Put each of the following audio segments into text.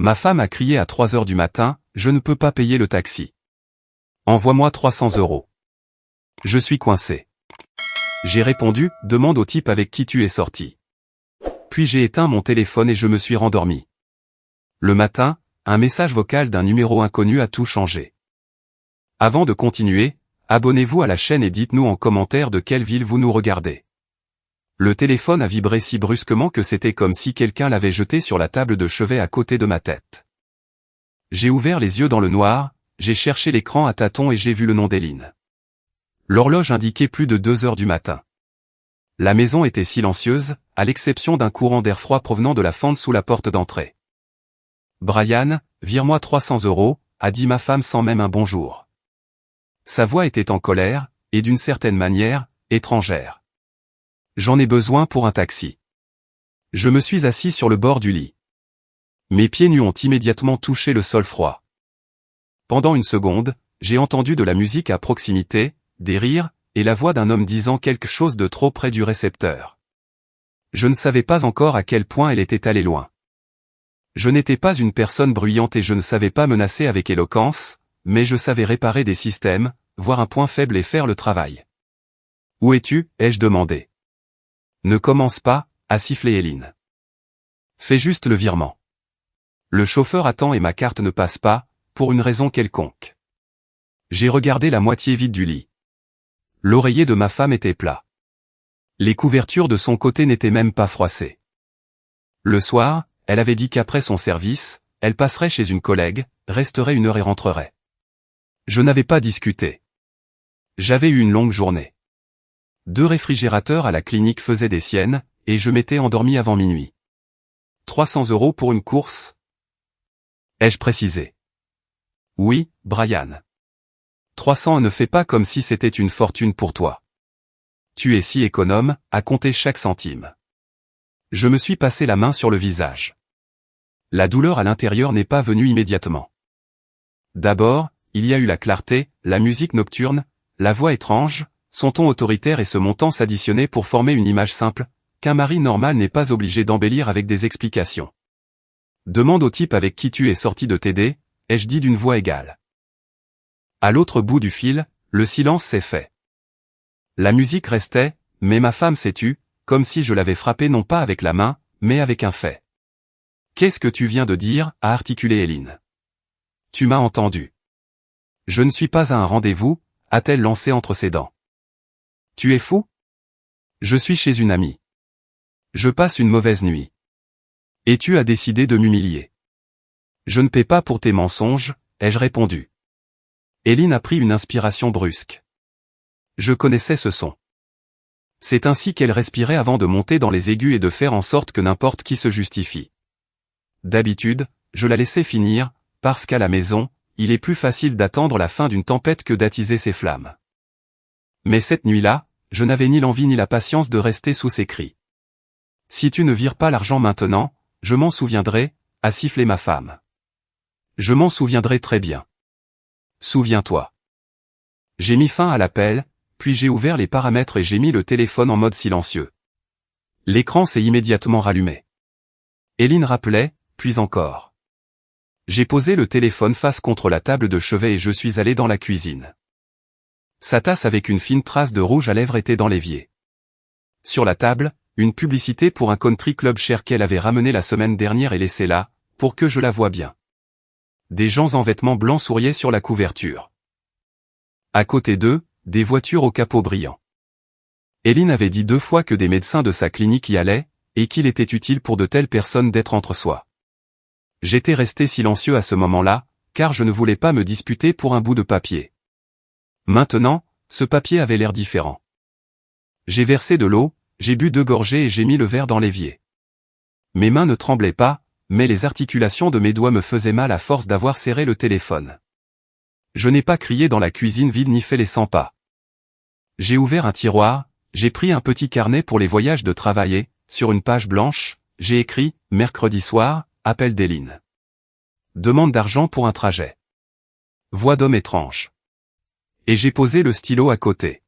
Ma femme a crié à 3 heures du matin, je ne peux pas payer le taxi. Envoie-moi 300 €. Je suis coincé. J'ai répondu, demande au type avec qui tu es sorti. Puis j'ai éteint mon téléphone et je me suis rendormi. Le matin, un message vocal d'un numéro inconnu a tout changé. Avant de continuer, abonnez-vous à la chaîne et dites-nous en commentaire de quelle ville vous nous regardez. Le téléphone a vibré si brusquement que c'était comme si quelqu'un l'avait jeté sur la table de chevet à côté de ma tête. J'ai ouvert les yeux dans le noir, j'ai cherché l'écran à tâtons et j'ai vu le nom d'Éline. L'horloge indiquait plus de 2 heures du matin. La maison était silencieuse, à l'exception d'un courant d'air froid provenant de la fente sous la porte d'entrée. « Brian, vire-moi 300 €, a dit ma femme sans même un bonjour. Sa voix était en colère, et d'une certaine manière, étrangère. J'en ai besoin pour un taxi. Je me suis assis sur le bord du lit. Mes pieds nus ont immédiatement touché le sol froid. Pendant une seconde, j'ai entendu de la musique à proximité, des rires, et la voix d'un homme disant quelque chose de trop près du récepteur. Je ne savais pas encore à quel point elle était allée loin. Je n'étais pas une personne bruyante et je ne savais pas menacer avec éloquence, mais je savais réparer des systèmes, voir un point faible et faire le travail. « Où es-tu » ai-je demandé. « Ne commence pas » a sifflé Éline. « Fais juste le virement. Le chauffeur attend et ma carte ne passe pas, pour une raison quelconque. » J'ai regardé la moitié vide du lit. L'oreiller de ma femme était plat. Les couvertures de son côté n'étaient même pas froissées. Le soir, elle avait dit qu'après son service, elle passerait chez une collègue, resterait 1 heure et rentrerait. Je n'avais pas discuté. J'avais eu une longue journée. 2 réfrigérateurs à la clinique faisaient des siennes, et je m'étais endormi avant minuit. 300 € pour une course ? Ai-je précisé. Oui, Brian. 300 ne fait pas comme si c'était une fortune pour toi. Tu es si économe, à compter chaque centime. Je me suis passé la main sur le visage. La douleur à l'intérieur n'est pas venue immédiatement. D'abord, il y a eu la clarté, la musique nocturne, la voix étrange, son ton autoritaire et ce montant s'additionner pour former une image simple, qu'un mari normal n'est pas obligé d'embellir avec des explications. Demande au type avec qui tu es sorti de t'aider, ai-je dit d'une voix égale. À l'autre bout du fil, le silence s'est fait. La musique restait, mais ma femme s'est tue, comme si je l'avais frappée non pas avec la main, mais avec un fait. « Qu'est-ce que tu viens de dire » a articulé Éline. « Tu m'as entendu. »« Je ne suis pas à un rendez-vous » a-t-elle lancé entre ses dents. « Tu es fou ? Je suis chez une amie. Je passe une mauvaise nuit. Et tu as décidé de m'humilier. Je ne paie pas pour tes mensonges, ai-je répondu. Éline a pris une inspiration brusque. Je connaissais ce son. C'est ainsi qu'elle respirait avant de monter dans les aigus et de faire en sorte que n'importe qui se justifie. D'habitude, je la laissais finir, parce qu'à la maison, il est plus facile d'attendre la fin d'une tempête que d'attiser ses flammes. Mais cette nuit-là, je n'avais ni l'envie ni la patience de rester sous ses cris. Si tu ne vires pas l'argent maintenant, je m'en souviendrai, a sifflé ma femme. Je m'en souviendrai très bien. Souviens-toi. J'ai mis fin à l'appel, puis j'ai ouvert les paramètres et j'ai mis le téléphone en mode silencieux. L'écran s'est immédiatement rallumé. Éline rappelait, puis encore. J'ai posé le téléphone face contre la table de chevet et je suis allé dans la cuisine. Sa tasse avec une fine trace de rouge à lèvres était dans l'évier. Sur la table, une publicité pour un country club cher qu'elle avait ramené la semaine dernière et laissé là, pour que je la voie bien. Des gens en vêtements blancs souriaient sur la couverture. À côté d'eux, des voitures au capot brillant. Éline avait dit 2 fois que des médecins de sa clinique y allaient, et qu'il était utile pour de telles personnes d'être entre soi. J'étais resté silencieux à ce moment-là, car je ne voulais pas me disputer pour un bout de papier. Maintenant, ce papier avait l'air différent. J'ai versé de l'eau, j'ai bu 2 gorgées et j'ai mis le verre dans l'évier. Mes mains ne tremblaient pas, mais les articulations de mes doigts me faisaient mal à force d'avoir serré le téléphone. Je n'ai pas crié dans la cuisine vide ni fait les 100 pas. J'ai ouvert un tiroir, j'ai pris un petit carnet pour les voyages de travail et, sur une page blanche, j'ai écrit « Mercredi soir, appel d'Éline. Demande d'argent pour un trajet. Voix d'homme étrange. » Et j'ai posé le stylo à côté.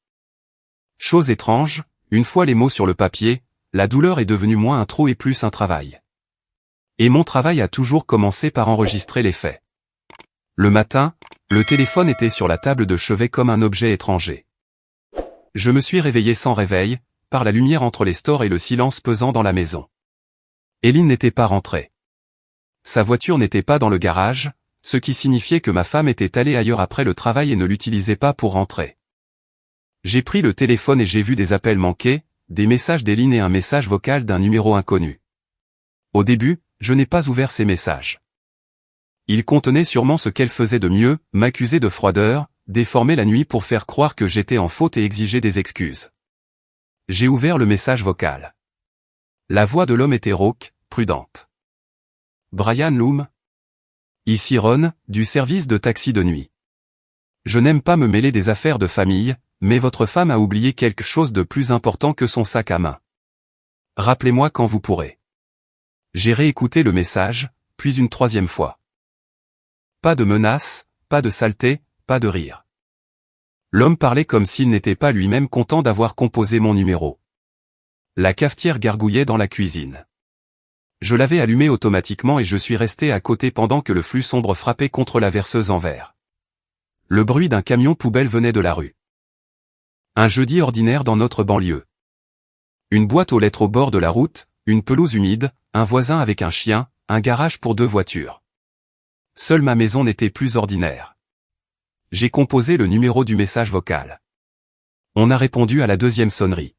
Chose étrange, une fois les mots sur le papier, la douleur est devenue moins un trou et plus un travail. Et mon travail a toujours commencé par enregistrer les faits. Le matin, le téléphone était sur la table de chevet comme un objet étranger. Je me suis réveillé sans réveil, par la lumière entre les stores et le silence pesant dans la maison. Éline n'était pas rentrée. Sa voiture n'était pas dans le garage, ce qui signifiait que ma femme était allée ailleurs après le travail et ne l'utilisait pas pour rentrer. J'ai pris le téléphone et j'ai vu des appels manqués, des messages d'Éline et un message vocal d'un numéro inconnu. Au début, je n'ai pas ouvert ces messages. Ils contenaient sûrement ce qu'elle faisait de mieux, m'accuser de froideur, déformer la nuit pour faire croire que j'étais en faute et exiger des excuses. J'ai ouvert le message vocal. La voix de l'homme était rauque, prudente. Brian Loom. Ici Ron, du service de taxi de nuit. Je n'aime pas me mêler des affaires de famille, mais votre femme a oublié quelque chose de plus important que son sac à main. Rappelez-moi quand vous pourrez. J'ai réécouté le message, puis une troisième fois. Pas de menaces, pas de saleté, pas de rire. L'homme parlait comme s'il n'était pas lui-même content d'avoir composé mon numéro. La cafetière gargouillait dans la cuisine. Je l'avais allumée automatiquement et je suis resté à côté pendant que le flux sombre frappait contre la verseuse en verre. Le bruit d'un camion poubelle venait de la rue. Un jeudi ordinaire dans notre banlieue. Une boîte aux lettres au bord de la route, une pelouse humide, un voisin avec un chien, un garage pour 2 voitures. Seule ma maison n'était plus ordinaire. J'ai composé le numéro du message vocal. On a répondu à la deuxième sonnerie.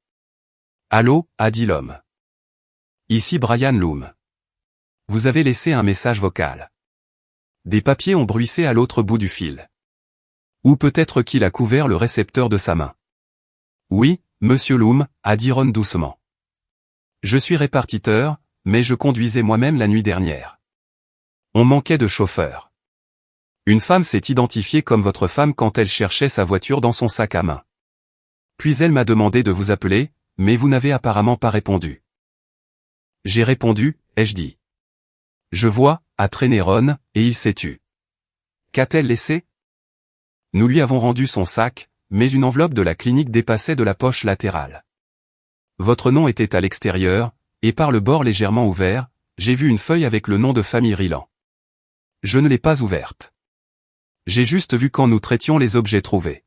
Allô, a dit l'homme. Ici Brian Loom. Vous avez laissé un message vocal. Des papiers ont bruissé à l'autre bout du fil. Ou peut-être qu'il a couvert le récepteur de sa main. Oui, monsieur Loom, a dit Ron doucement. Je suis répartiteur, mais je conduisais moi-même la nuit dernière. On manquait de chauffeur. Une femme s'est identifiée comme votre femme quand elle cherchait sa voiture dans son sac à main. Puis elle m'a demandé de vous appeler, mais vous n'avez apparemment pas répondu. J'ai répondu, ai-je dit. Je vois, a traîné Ron, et il s'est tu. Qu'a-t-elle laissé? Nous lui avons rendu son sac, mais une enveloppe de la clinique dépassait de la poche latérale. Votre nom était à l'extérieur, et par le bord légèrement ouvert, j'ai vu une feuille avec le nom de famille Rilan. Je ne l'ai pas ouverte. J'ai juste vu quand nous traitions les objets trouvés.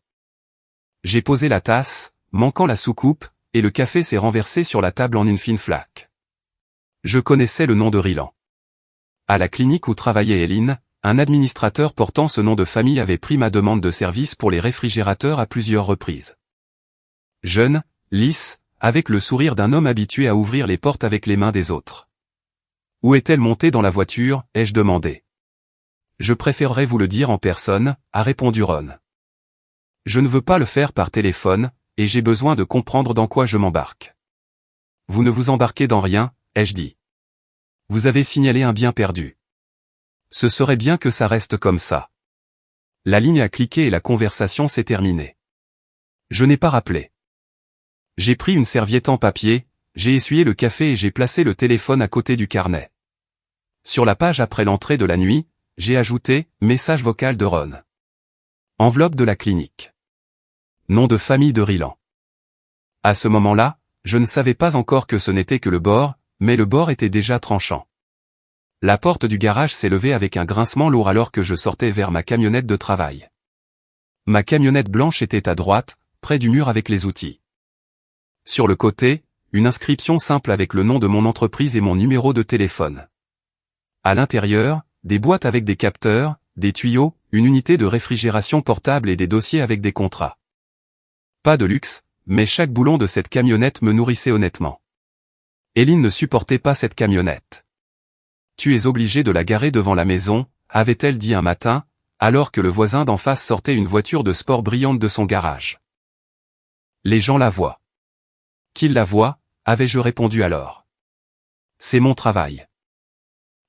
J'ai posé la tasse, manquant la soucoupe, et le café s'est renversé sur la table en une fine flaque. Je connaissais le nom de Rilan. À la clinique où travaillait Éline, un administrateur portant ce nom de famille avait pris ma demande de service pour les réfrigérateurs à plusieurs reprises. Jeune, lisse, avec le sourire d'un homme habitué à ouvrir les portes avec les mains des autres. Où est-elle montée dans la voiture, ai-je demandé. Je préférerais vous le dire en personne, a répondu Ron. Je ne veux pas le faire par téléphone, et j'ai besoin de comprendre dans quoi je m'embarque. Vous ne vous embarquez dans rien, ai-je dit. Vous avez signalé un bien perdu. Ce serait bien que ça reste comme ça. La ligne a cliqué et la conversation s'est terminée. Je n'ai pas rappelé. J'ai pris une serviette en papier, j'ai essuyé le café et j'ai placé le téléphone à côté du carnet. Sur la page après l'entrée de la nuit, j'ai ajouté « Message vocal de Ron ». Enveloppe de la clinique. Nom de famille de Rilan. À ce moment-là, je ne savais pas encore que ce n'était que le bord, mais le bord était déjà tranchant. La porte du garage s'est levée avec un grincement lourd alors que je sortais vers ma camionnette de travail. Ma camionnette blanche était à droite, près du mur avec les outils. Sur le côté, une inscription simple avec le nom de mon entreprise et mon numéro de téléphone. À l'intérieur, des boîtes avec des capteurs, des tuyaux, une unité de réfrigération portable et des dossiers avec des contrats. Pas de luxe, mais chaque boulon de cette camionnette me nourrissait honnêtement. Éline ne supportait pas cette camionnette. Tu es obligé de la garer devant la maison, avait-elle dit un matin, alors que le voisin d'en face sortait une voiture de sport brillante de son garage. Les gens la voient. Qu'ils la voient, avais-je répondu alors. C'est mon travail.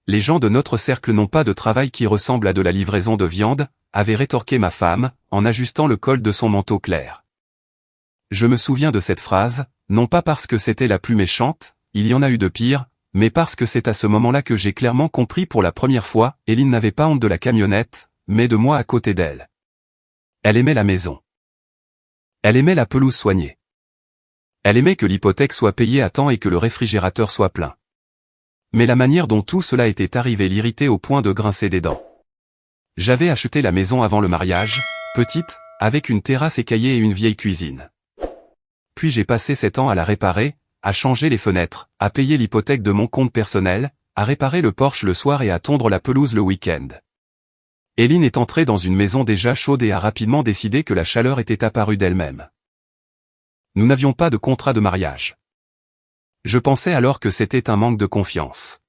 Les gens de notre cercle n'ont pas de travail qui ressemble à de la livraison de viande, avait rétorqué ma femme, en ajustant le col de son manteau clair. Je me souviens de cette phrase, non pas parce que c'était la plus méchante, il y en a eu de pire, mais parce que c'est à ce moment-là que j'ai clairement compris pour la première fois, Éline n'avait pas honte de la camionnette, mais de moi à côté d'elle. Elle aimait la maison. Elle aimait la pelouse soignée. Elle aimait que l'hypothèque soit payée à temps et que le réfrigérateur soit plein. Mais la manière dont tout cela était arrivé l'irritait au point de grincer des dents. J'avais acheté la maison avant le mariage, petite, avec une terrasse écaillée et une vieille cuisine. Puis j'ai passé 7 ans à la réparer, à changer les fenêtres, à payer l'hypothèque de mon compte personnel, à réparer le porche le soir et à tondre la pelouse le week-end. Hélène est entrée dans une maison déjà chaude et a rapidement décidé que la chaleur était apparue d'elle-même. Nous n'avions pas de contrat de mariage. Je pensais alors que c'était un manque de confiance.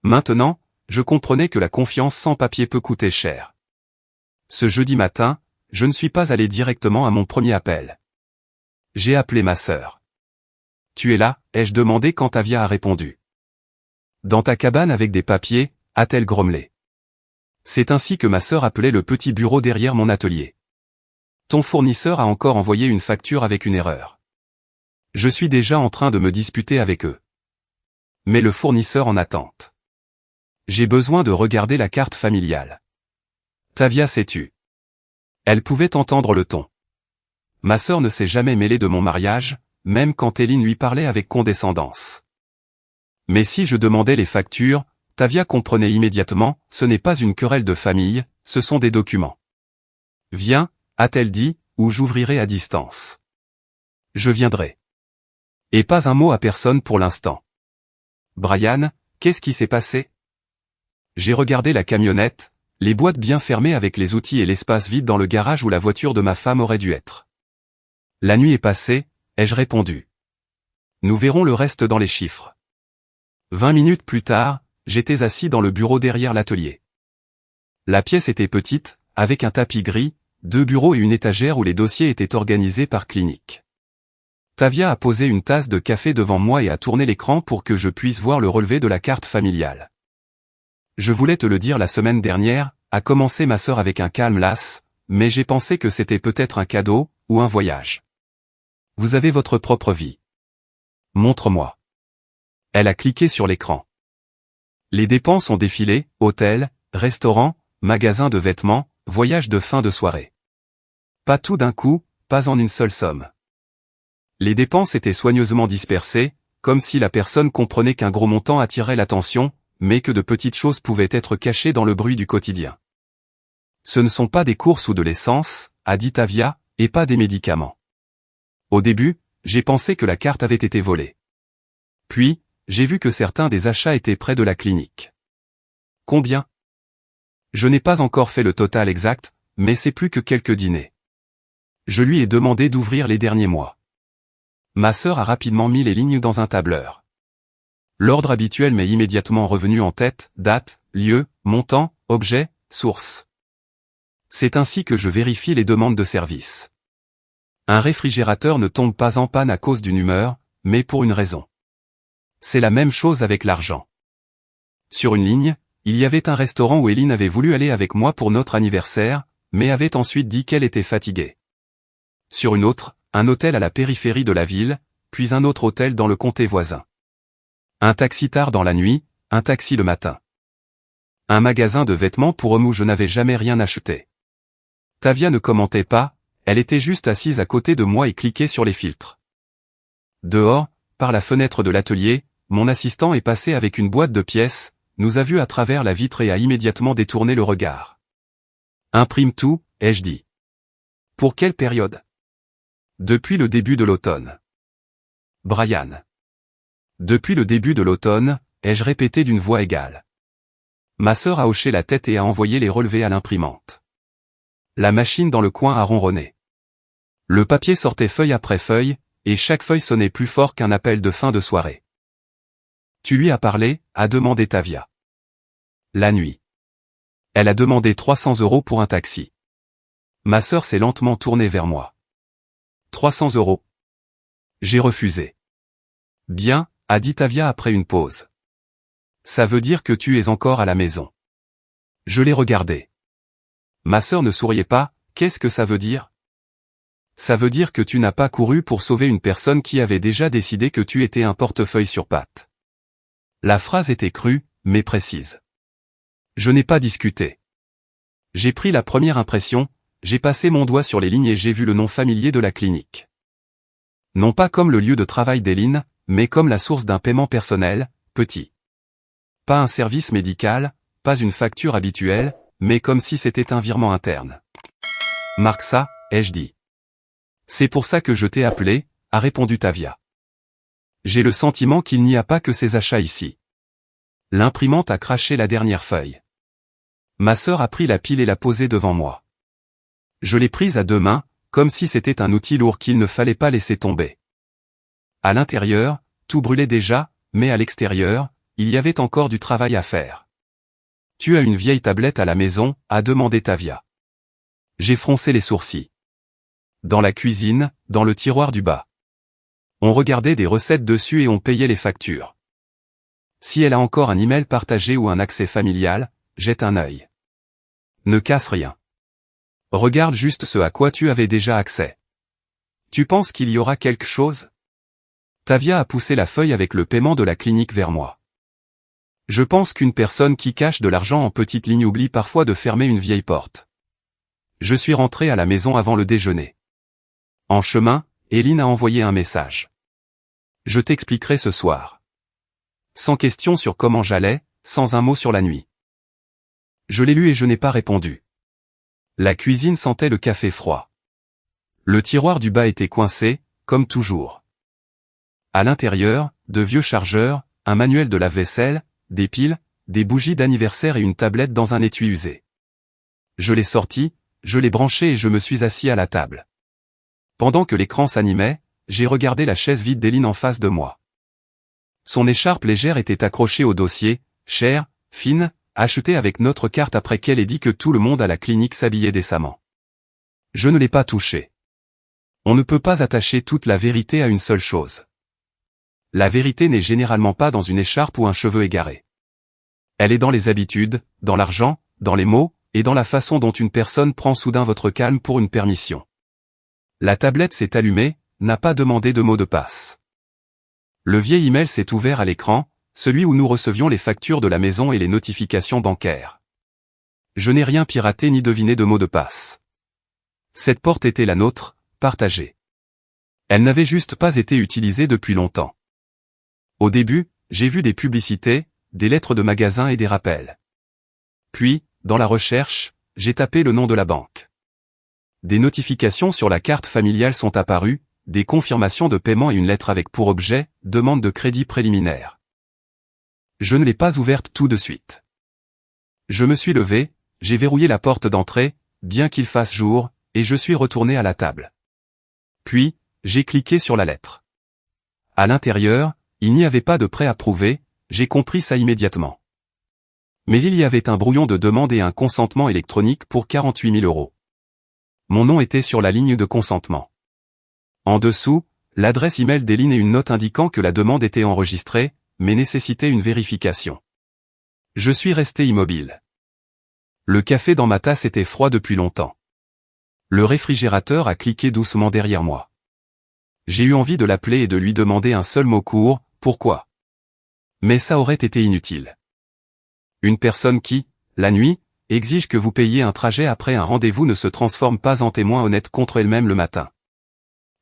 Maintenant, je comprenais que la confiance sans papier peut coûter cher. Ce jeudi matin, je ne suis pas allé directement à mon premier appel. J'ai appelé ma sœur. « Tu es là ?» ai-je demandé quand Tavia a répondu. « Dans ta cabane avec des papiers ?» a-t-elle grommelé. C'est ainsi que ma sœur appelait le petit bureau derrière mon atelier. « Ton fournisseur a encore envoyé une facture avec une erreur. Je suis déjà en train de me disputer avec eux. Mais le fournisseur en attente. J'ai besoin de regarder la carte familiale. » Tavia s'est tue. Elle pouvait entendre le ton. Ma sœur ne s'est jamais mêlée de mon mariage, même quand Hélène lui parlait avec condescendance. Mais si je demandais les factures, Tavia comprenait immédiatement, ce n'est pas une querelle de famille, ce sont des documents. « Viens » a-t-elle dit, ou j'ouvrirai à distance. Je viendrai. Et pas un mot à personne pour l'instant. Brian, qu'est-ce qui s'est passé? J'ai regardé la camionnette, les boîtes bien fermées avec les outils et l'espace vide dans le garage où la voiture de ma femme aurait dû être. La nuit est passée, ai-je répondu. Nous verrons le reste dans les chiffres. 20 minutes plus tard, j'étais assis dans le bureau derrière l'atelier. La pièce était petite, avec un tapis gris, 2 bureaux et une étagère où les dossiers étaient organisés par clinique. Tavia a posé une tasse de café devant moi et a tourné l'écran pour que je puisse voir le relevé de la carte familiale. Je voulais te le dire la semaine dernière, a commencé ma sœur avec un calme las, mais j'ai pensé que c'était peut-être un cadeau, ou un voyage. Vous avez votre propre vie. Montre-moi. Elle a cliqué sur l'écran. Les dépenses ont défilé, hôtel, restaurant, magasin de vêtements, voyage de fin de soirée. Pas tout d'un coup, pas en une seule somme. Les dépenses étaient soigneusement dispersées, comme si la personne comprenait qu'un gros montant attirait l'attention, mais que de petites choses pouvaient être cachées dans le bruit du quotidien. Ce ne sont pas des courses ou de l'essence, a dit Tavia, et pas des médicaments. Au début, j'ai pensé que la carte avait été volée. Puis, j'ai vu que certains des achats étaient près de la clinique. Combien? Je n'ai pas encore fait le total exact, mais c'est plus que quelques dîners. Je lui ai demandé d'ouvrir les derniers mois. Ma sœur a rapidement mis les lignes dans un tableur. L'ordre habituel m'est immédiatement revenu en tête, date, lieu, montant, objet, source. C'est ainsi que je vérifie les demandes de service. Un réfrigérateur ne tombe pas en panne à cause d'une humeur, mais pour une raison. C'est la même chose avec l'argent. Sur une ligne, il y avait un restaurant où Hélène avait voulu aller avec moi pour notre anniversaire, mais avait ensuite dit qu'elle était fatiguée. Sur une autre, un hôtel à la périphérie de la ville, puis un autre hôtel dans le comté voisin. Un taxi tard dans la nuit, un taxi le matin. Un magasin de vêtements pour hommes où je n'avais jamais rien acheté. Tavia ne commentait pas, elle était juste assise à côté de moi et cliquait sur les filtres. Dehors, par la fenêtre de l'atelier, mon assistant est passé avec une boîte de pièces, nous a vu à travers la vitre et a immédiatement détourné le regard. Imprime tout, ai-je dit. Pour quelle période? Depuis le début de l'automne. Brian. Depuis le début de l'automne, ai-je répété d'une voix égale. Ma sœur a hoché la tête et a envoyé les relevés à l'imprimante. La machine dans le coin a ronronné. Le papier sortait feuille après feuille, et chaque feuille sonnait plus fort qu'un appel de fin de soirée. Tu lui as parlé, a demandé Tavia. La nuit. Elle a demandé 300 € pour un taxi. Ma sœur s'est lentement tournée vers moi. 300 €. J'ai refusé. Bien, a dit Tavia après une pause. Ça veut dire que tu es encore à la maison. Je l'ai regardé. Ma sœur ne souriait pas, qu'est-ce que ça veut dire? Ça veut dire que tu n'as pas couru pour sauver une personne qui avait déjà décidé que tu étais un portefeuille sur pattes. La phrase était crue, mais précise. Je n'ai pas discuté. J'ai pris la première impression, j'ai passé mon doigt sur les lignes et j'ai vu le nom familier de la clinique. Non pas comme le lieu de travail d'Hélène, mais comme la source d'un paiement personnel, petit. Pas un service médical, pas une facture habituelle, mais comme si c'était un virement interne. Marque ça, ai-je dit. C'est pour ça que je t'ai appelé, a répondu Tavia. J'ai le sentiment qu'il n'y a pas que ces achats ici. L'imprimante a craché la dernière feuille. Ma sœur a pris la pile et l'a posée devant moi. Je l'ai prise à deux mains, comme si c'était un outil lourd qu'il ne fallait pas laisser tomber. À l'intérieur, tout brûlait déjà, mais à l'extérieur, il y avait encore du travail à faire. Tu as une vieille tablette à la maison, a demandé Tavia. J'ai froncé les sourcils. Dans la cuisine, dans le tiroir du bas. On regardait des recettes dessus et on payait les factures. Si elle a encore un email partagé ou un accès familial, jette un œil. Ne casse rien. Regarde juste ce à quoi tu avais déjà accès. Tu penses qu'il y aura quelque chose? Tavia a poussé la feuille avec le paiement de la clinique vers moi. Je pense qu'une personne qui cache de l'argent en petites lignes oublie parfois de fermer une vieille porte. Je suis rentré à la maison avant le déjeuner. En chemin, Hélène a envoyé un message. Je t'expliquerai ce soir. Sans question sur comment j'allais, sans un mot sur la nuit. Je l'ai lu et je n'ai pas répondu. La cuisine sentait le café froid. Le tiroir du bas était coincé, comme toujours. À l'intérieur, de vieux chargeurs, un manuel de lave-vaisselle, des piles, des bougies d'anniversaire et une tablette dans un étui usé. Je l'ai sorti, je l'ai branché et je me suis assis à la table. Pendant que l'écran s'animait, j'ai regardé la chaise vide d'Hélène en face de moi. Son écharpe légère était accrochée au dossier, chère, fine, achetée avec notre carte après qu'elle ait dit que tout le monde à la clinique s'habillait décemment. Je ne l'ai pas touchée. On ne peut pas attacher toute la vérité à une seule chose. La vérité n'est généralement pas dans une écharpe ou un cheveu égaré. Elle est dans les habitudes, dans l'argent, dans les mots, et dans la façon dont une personne prend soudain votre calme pour une permission. La tablette s'est allumée, n'a pas demandé de mot de passe. Le vieil email s'est ouvert à l'écran, celui où nous recevions les factures de la maison et les notifications bancaires. Je n'ai rien piraté ni deviné de mot de passe. Cette porte était la nôtre, partagée. Elle n'avait juste pas été utilisée depuis longtemps. Au début, j'ai vu des publicités, des lettres de magasins et des rappels. Puis, dans la recherche, j'ai tapé le nom de la banque. Des notifications sur la carte familiale sont apparues, des confirmations de paiement et une lettre avec pour objet, demande de crédit préliminaire. Je ne l'ai pas ouverte tout de suite. Je me suis levé, j'ai verrouillé la porte d'entrée, bien qu'il fasse jour, et je suis retourné à la table. Puis, j'ai cliqué sur la lettre. À l'intérieur, il n'y avait pas de prêt approuvé, j'ai compris ça immédiatement. Mais il y avait un brouillon de demande et un consentement électronique pour 48 000 €. Mon nom était sur la ligne de consentement. En dessous, l'adresse email d'Hélène et une note indiquant que la demande était enregistrée, mais nécessitait une vérification. Je suis resté immobile. Le café dans ma tasse était froid depuis longtemps. Le réfrigérateur a cliqué doucement derrière moi. J'ai eu envie de l'appeler et de lui demander un seul mot court, pourquoi? Mais ça aurait été inutile. Une personne qui, la nuit, exige que vous payiez un trajet après un rendez-vous ne se transforme pas en témoin honnête contre elle-même le matin.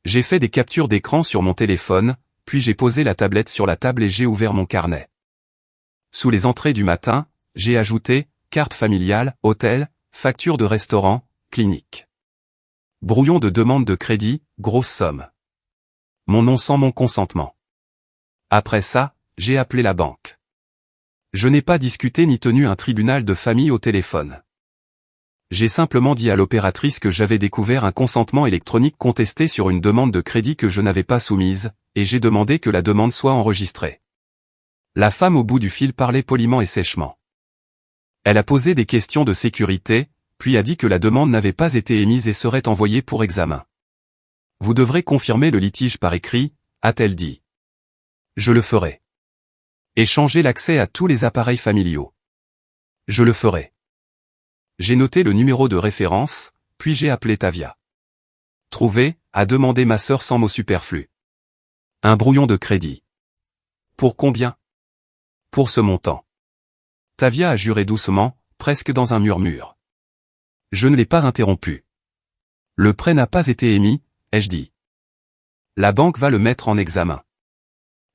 J'ai fait des captures d'écran sur mon téléphone, puis j'ai posé la tablette sur la table et j'ai ouvert mon carnet. Sous les entrées du matin, j'ai ajouté, carte familiale, hôtel, facture de restaurant, clinique. Brouillon de demande de crédit, grosse somme. Mon nom sans mon consentement. Après ça, j'ai appelé la banque. Je n'ai pas discuté ni tenu un tribunal de famille au téléphone. J'ai simplement dit à l'opératrice que j'avais découvert un consentement électronique contesté sur une demande de crédit que je n'avais pas soumise, et j'ai demandé que la demande soit enregistrée. La femme au bout du fil parlait poliment et sèchement. Elle a posé des questions de sécurité, puis a dit que la demande n'avait pas été émise et serait envoyée pour examen. Vous devrez confirmer le litige par écrit, a-t-elle dit. Je le ferai. Échanger l'accès à tous les appareils familiaux. Je le ferai. J'ai noté le numéro de référence, puis j'ai appelé Tavia. Trouvé, a demandé ma sœur sans mot superflu. Un brouillon de crédit. Pour combien? Pour ce montant. Tavia a juré doucement, presque dans un murmure. Je ne l'ai pas interrompu. Le prêt n'a pas été émis, ai-je dit. La banque va le mettre en examen.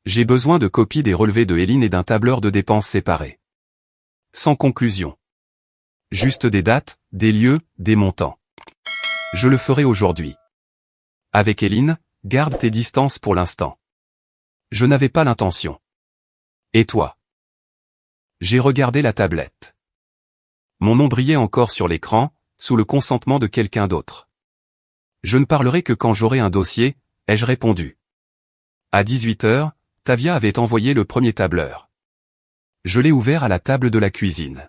J'ai besoin de copies des relevés de Hélène et d'un tableur de dépenses séparés. Sans conclusion. Juste des dates, des lieux, des montants. Je le ferai aujourd'hui. Avec Éline, garde tes distances pour l'instant. Je n'avais pas l'intention. Et toi? J'ai regardé la tablette. Mon nom brillait encore sur l'écran, sous le consentement de quelqu'un d'autre. Je ne parlerai que quand j'aurai un dossier, ai-je répondu. À 18h, Tavia avait envoyé le premier tableur. Je l'ai ouvert à la table de la cuisine.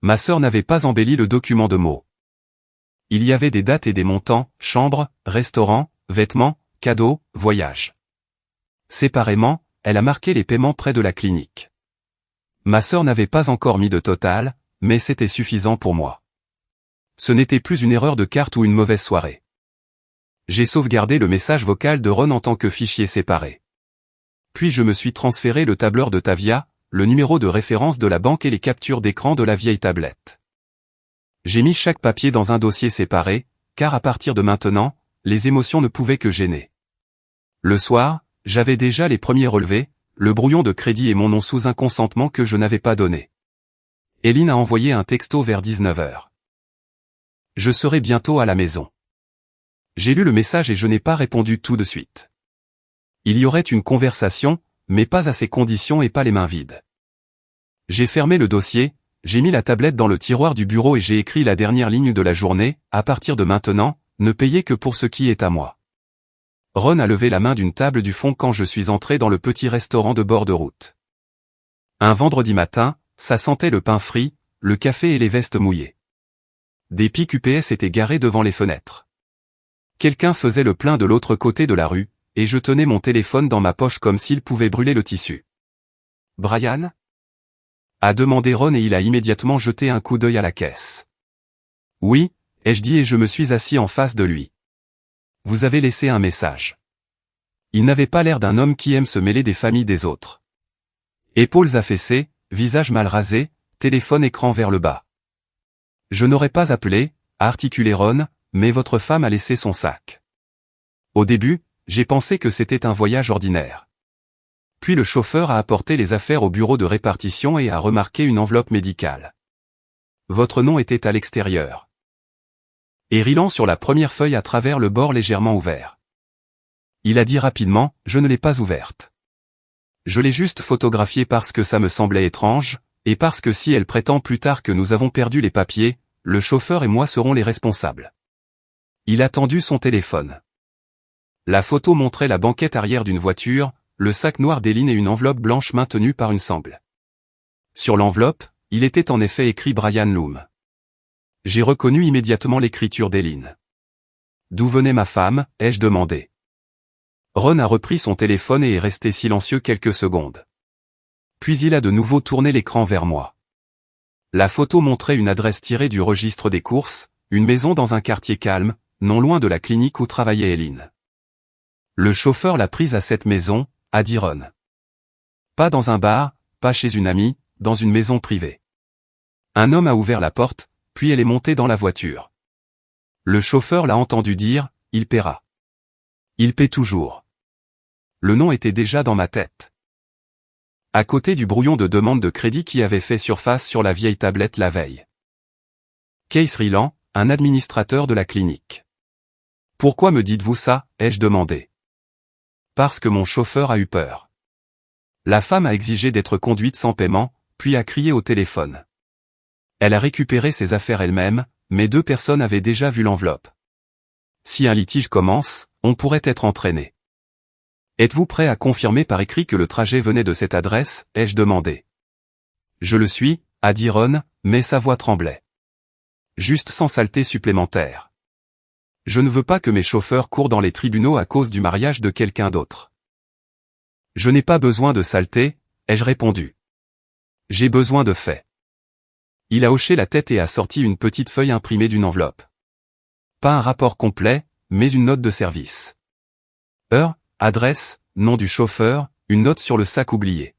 Ma sœur n'avait pas embelli le document de mots. Il y avait des dates et des montants, chambre, restaurant, vêtements, cadeaux, voyage. Séparément, elle a marqué les paiements près de la clinique. Ma sœur n'avait pas encore mis de total, mais c'était suffisant pour moi. Ce n'était plus une erreur de carte ou une mauvaise soirée. J'ai sauvegardé le message vocal de Ron en tant que fichier séparé. Puis je me suis transféré le tableur de Tavia, le numéro de référence de la banque et les captures d'écran de la vieille tablette. J'ai mis chaque papier dans un dossier séparé, car à partir de maintenant, les émotions ne pouvaient que gêner. Le soir, j'avais déjà les premiers relevés, le brouillon de crédit et mon nom sous un consentement que je n'avais pas donné. Éline a envoyé un texto vers 19h. Je serai bientôt à la maison. J'ai lu le message et je n'ai pas répondu tout de suite. Il y aurait une conversation, mais pas à ces conditions et pas les mains vides. J'ai fermé le dossier, j'ai mis la tablette dans le tiroir du bureau et j'ai écrit la dernière ligne de la journée, à partir de maintenant, ne payez que pour ce qui est à moi. Ron a levé la main d'une table du fond quand je suis entré dans le petit restaurant de bord de route. Un vendredi matin, ça sentait le pain frit, le café et les vestes mouillées. Des pics UPS étaient garés devant les fenêtres. Quelqu'un faisait le plein de l'autre côté de la rue, et je tenais mon téléphone dans ma poche comme s'il pouvait brûler le tissu. « Brian ?» a demandé Ron et il a immédiatement jeté un coup d'œil à la caisse. « Oui », ai-je dit et je me suis assis en face de lui. « Vous avez laissé un message. » Il n'avait pas l'air d'un homme qui aime se mêler des familles des autres. Épaules affaissées, visage mal rasé, téléphone écran vers le bas. « Je n'aurais pas appelé, » a articulé Ron, « mais votre femme a laissé son sac. » Au début, j'ai pensé que c'était un voyage ordinaire. Puis le chauffeur a apporté les affaires au bureau de répartition et a remarqué une enveloppe médicale. Votre nom était à l'extérieur. Et riant sur la première feuille à travers le bord légèrement ouvert. Il a dit rapidement, je ne l'ai pas ouverte. Je l'ai juste photographiée parce que ça me semblait étrange, et parce que si elle prétend plus tard que nous avons perdu les papiers, le chauffeur et moi serons les responsables. Il a tendu son téléphone. La photo montrait la banquette arrière d'une voiture, le sac noir d'Éline et une enveloppe blanche maintenue par une sangle. Sur l'enveloppe, il était en effet écrit Brian Loom. J'ai reconnu immédiatement l'écriture d'Éline. D'où venait ma femme, ai-je demandé. Ron a repris son téléphone et est resté silencieux quelques secondes. Puis il a de nouveau tourné l'écran vers moi. La photo montrait une adresse tirée du registre des courses, une maison dans un quartier calme, non loin de la clinique où travaillait Éline. Le chauffeur l'a prise à cette maison, a dit Ron. Pas dans un bar, pas chez une amie, dans une maison privée. Un homme a ouvert la porte, puis elle est montée dans la voiture. Le chauffeur l'a entendu dire, il paiera. Il paie toujours. Le nom était déjà dans ma tête. À côté du brouillon de demande de crédit qui avait fait surface sur la vieille tablette la veille. Case Ryland, un administrateur de la clinique. Pourquoi me dites-vous ça, ai-je demandé. Parce que mon chauffeur a eu peur. La femme a exigé d'être conduite sans paiement, puis a crié au téléphone. Elle a récupéré ses affaires elle-même, mais 2 personnes avaient déjà vu l'enveloppe. Si un litige commence, on pourrait être entraîné. Êtes-vous prêt à confirmer par écrit que le trajet venait de cette adresse, ai-je demandé. Je le suis, a dit Ron, mais sa voix tremblait. Juste sans saleté supplémentaire. Je ne veux pas que mes chauffeurs courent dans les tribunaux à cause du mariage de quelqu'un d'autre. Je n'ai pas besoin de saleté, ai-je répondu. J'ai besoin de faits. Il a hoché la tête et a sorti une petite feuille imprimée d'une enveloppe. Pas un rapport complet, mais une note de service. Heure, adresse, nom du chauffeur, une note sur le sac oublié.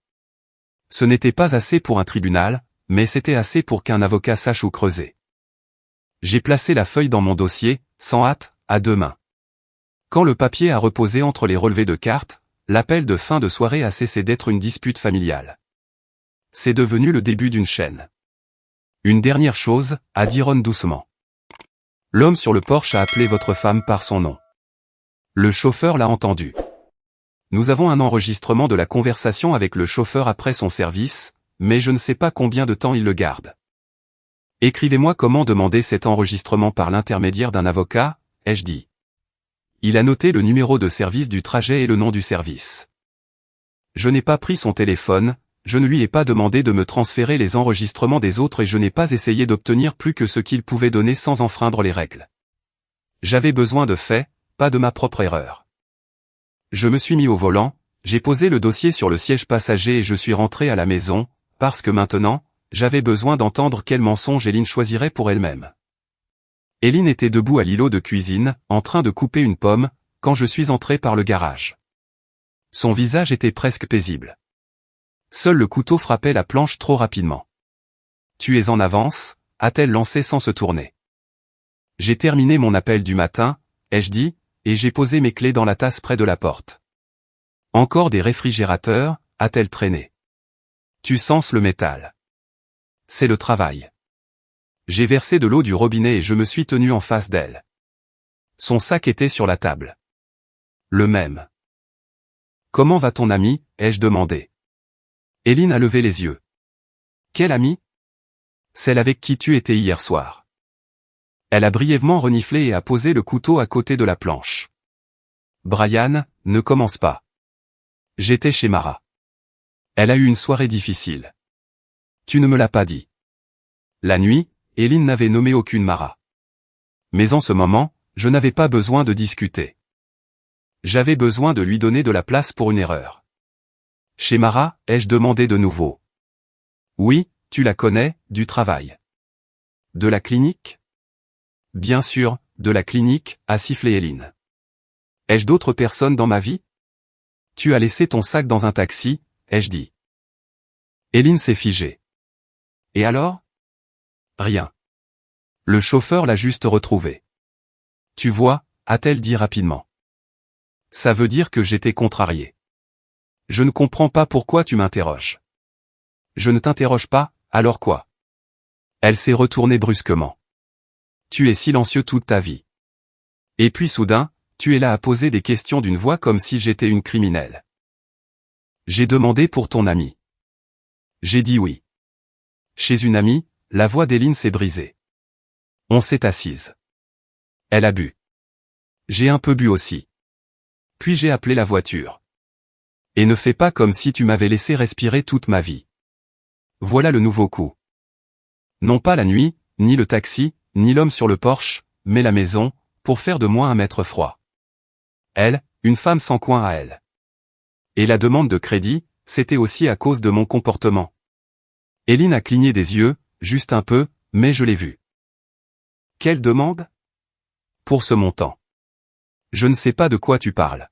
Ce n'était pas assez pour un tribunal, mais c'était assez pour qu'un avocat sache où creuser. J'ai placé la feuille dans mon dossier, sans hâte, à 2 mains. Quand le papier a reposé entre les relevés de cartes, l'appel de fin de soirée a cessé d'être une dispute familiale. C'est devenu le début d'une chaîne. Une dernière chose, a dit Ron doucement. L'homme sur le porche a appelé votre femme par son nom. Le chauffeur l'a entendu. Nous avons un enregistrement de la conversation avec le chauffeur après son service, mais je ne sais pas combien de temps il le garde. Écrivez-moi comment demander cet enregistrement par l'intermédiaire d'un avocat, ai-je dit. Il a noté le numéro de service du trajet et le nom du service. Je n'ai pas pris son téléphone, je ne lui ai pas demandé de me transférer les enregistrements des autres et je n'ai pas essayé d'obtenir plus que ce qu'il pouvait donner sans enfreindre les règles. J'avais besoin de faits, pas de ma propre erreur. Je me suis mis au volant, j'ai posé le dossier sur le siège passager et je suis rentré à la maison, parce que maintenant, j'avais besoin d'entendre quel mensonge Eileen choisirait pour elle-même. Eileen était debout à l'îlot de cuisine, en train de couper une pomme, quand je suis entré par le garage. Son visage était presque paisible. Seul le couteau frappait la planche trop rapidement. « Tu es en avance » a-t-elle lancé sans se tourner. J'ai terminé mon appel du matin, ai-je dit, et j'ai posé mes clés dans la tasse près de la porte. Encore des réfrigérateurs, a-t-elle traîné. Tu sens le métal. C'est le travail. J'ai versé de l'eau du robinet et je me suis tenu en face d'elle. Son sac était sur la table. Le même. Comment va ton ami, ai-je demandé. Eileen a levé les yeux. Quel ami? Celle avec qui tu étais hier soir. Elle a brièvement reniflé et a posé le couteau à côté de la planche. Brian, ne commence pas. J'étais chez Mara. Elle a eu une soirée difficile. Tu ne me l'as pas dit. La nuit, Eileen n'avait nommé aucune Mara. Mais en ce moment, je n'avais pas besoin de discuter. J'avais besoin de lui donner de la place pour une erreur. Chez Mara, ai-je demandé de nouveau. Oui, tu la connais, du travail. De la clinique? Bien sûr, de la clinique, a sifflé Eileen. Ai-je d'autres personnes dans ma vie? Tu as laissé ton sac dans un taxi, ai-je dit. Eileen s'est figée. Et alors? Rien. Le chauffeur l'a juste retrouvé. Tu vois, a-t-elle dit rapidement. Ça veut dire que j'étais contrarié. Je ne comprends pas pourquoi tu m'interroges. Je ne t'interroge pas, alors quoi? Elle s'est retournée brusquement. Tu es silencieux toute ta vie. Et puis soudain, tu es là à poser des questions d'une voix comme si j'étais une criminelle. J'ai demandé pour ton ami. J'ai dit oui. Chez une amie, la voix d'Eileen s'est brisée. On s'est assise. Elle a bu. J'ai un peu bu aussi. Puis j'ai appelé la voiture. Et ne fais pas comme si tu m'avais laissé respirer toute ma vie. Voilà le nouveau coup. Non pas la nuit, ni le taxi, ni l'homme sur le porche, mais la maison, pour faire de moi un maître froid. Elle, une femme sans coin à elle. Et la demande de crédit, c'était aussi à cause de mon comportement. Eileen a cligné des yeux, juste un peu, mais je l'ai vu. Quelle demande? Pour ce montant. Je ne sais pas de quoi tu parles.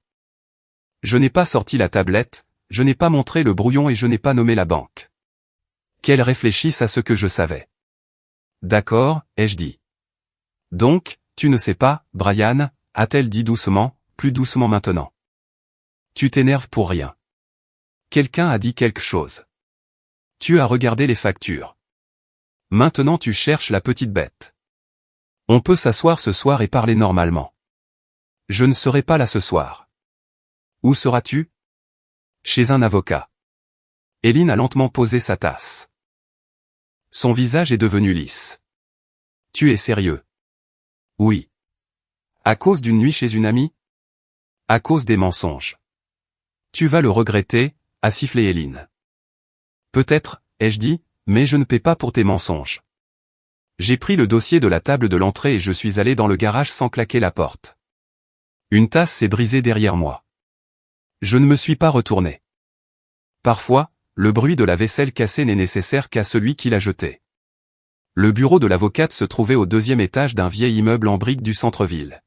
Je n'ai pas sorti la tablette, je n'ai pas montré le brouillon et je n'ai pas nommé la banque. Qu'elle réfléchisse à ce que je savais. D'accord, ai-je dit. Donc, tu ne sais pas, Brian, a-t-elle dit doucement, plus doucement maintenant. Tu t'énerves pour rien. Quelqu'un a dit quelque chose. Tu as regardé les factures. Maintenant tu cherches la petite bête. On peut s'asseoir ce soir et parler normalement. Je ne serai pas là ce soir. Où seras-tu? Chez un avocat. Eileen a lentement posé sa tasse. Son visage est devenu lisse. Tu es sérieux? Oui. À cause d'une nuit chez une amie? À cause des mensonges. Tu vas le regretter, a sifflé Eileen. Peut-être, ai-je dit, mais je ne paie pas pour tes mensonges. J'ai pris le dossier de la table de l'entrée et je suis allé dans le garage sans claquer la porte. Une tasse s'est brisée derrière moi. Je ne me suis pas retourné. Parfois, le bruit de la vaisselle cassée n'est nécessaire qu'à celui qui l'a jetée. Le bureau de l'avocate se trouvait au 2e étage d'un vieil immeuble en briques du centre-ville.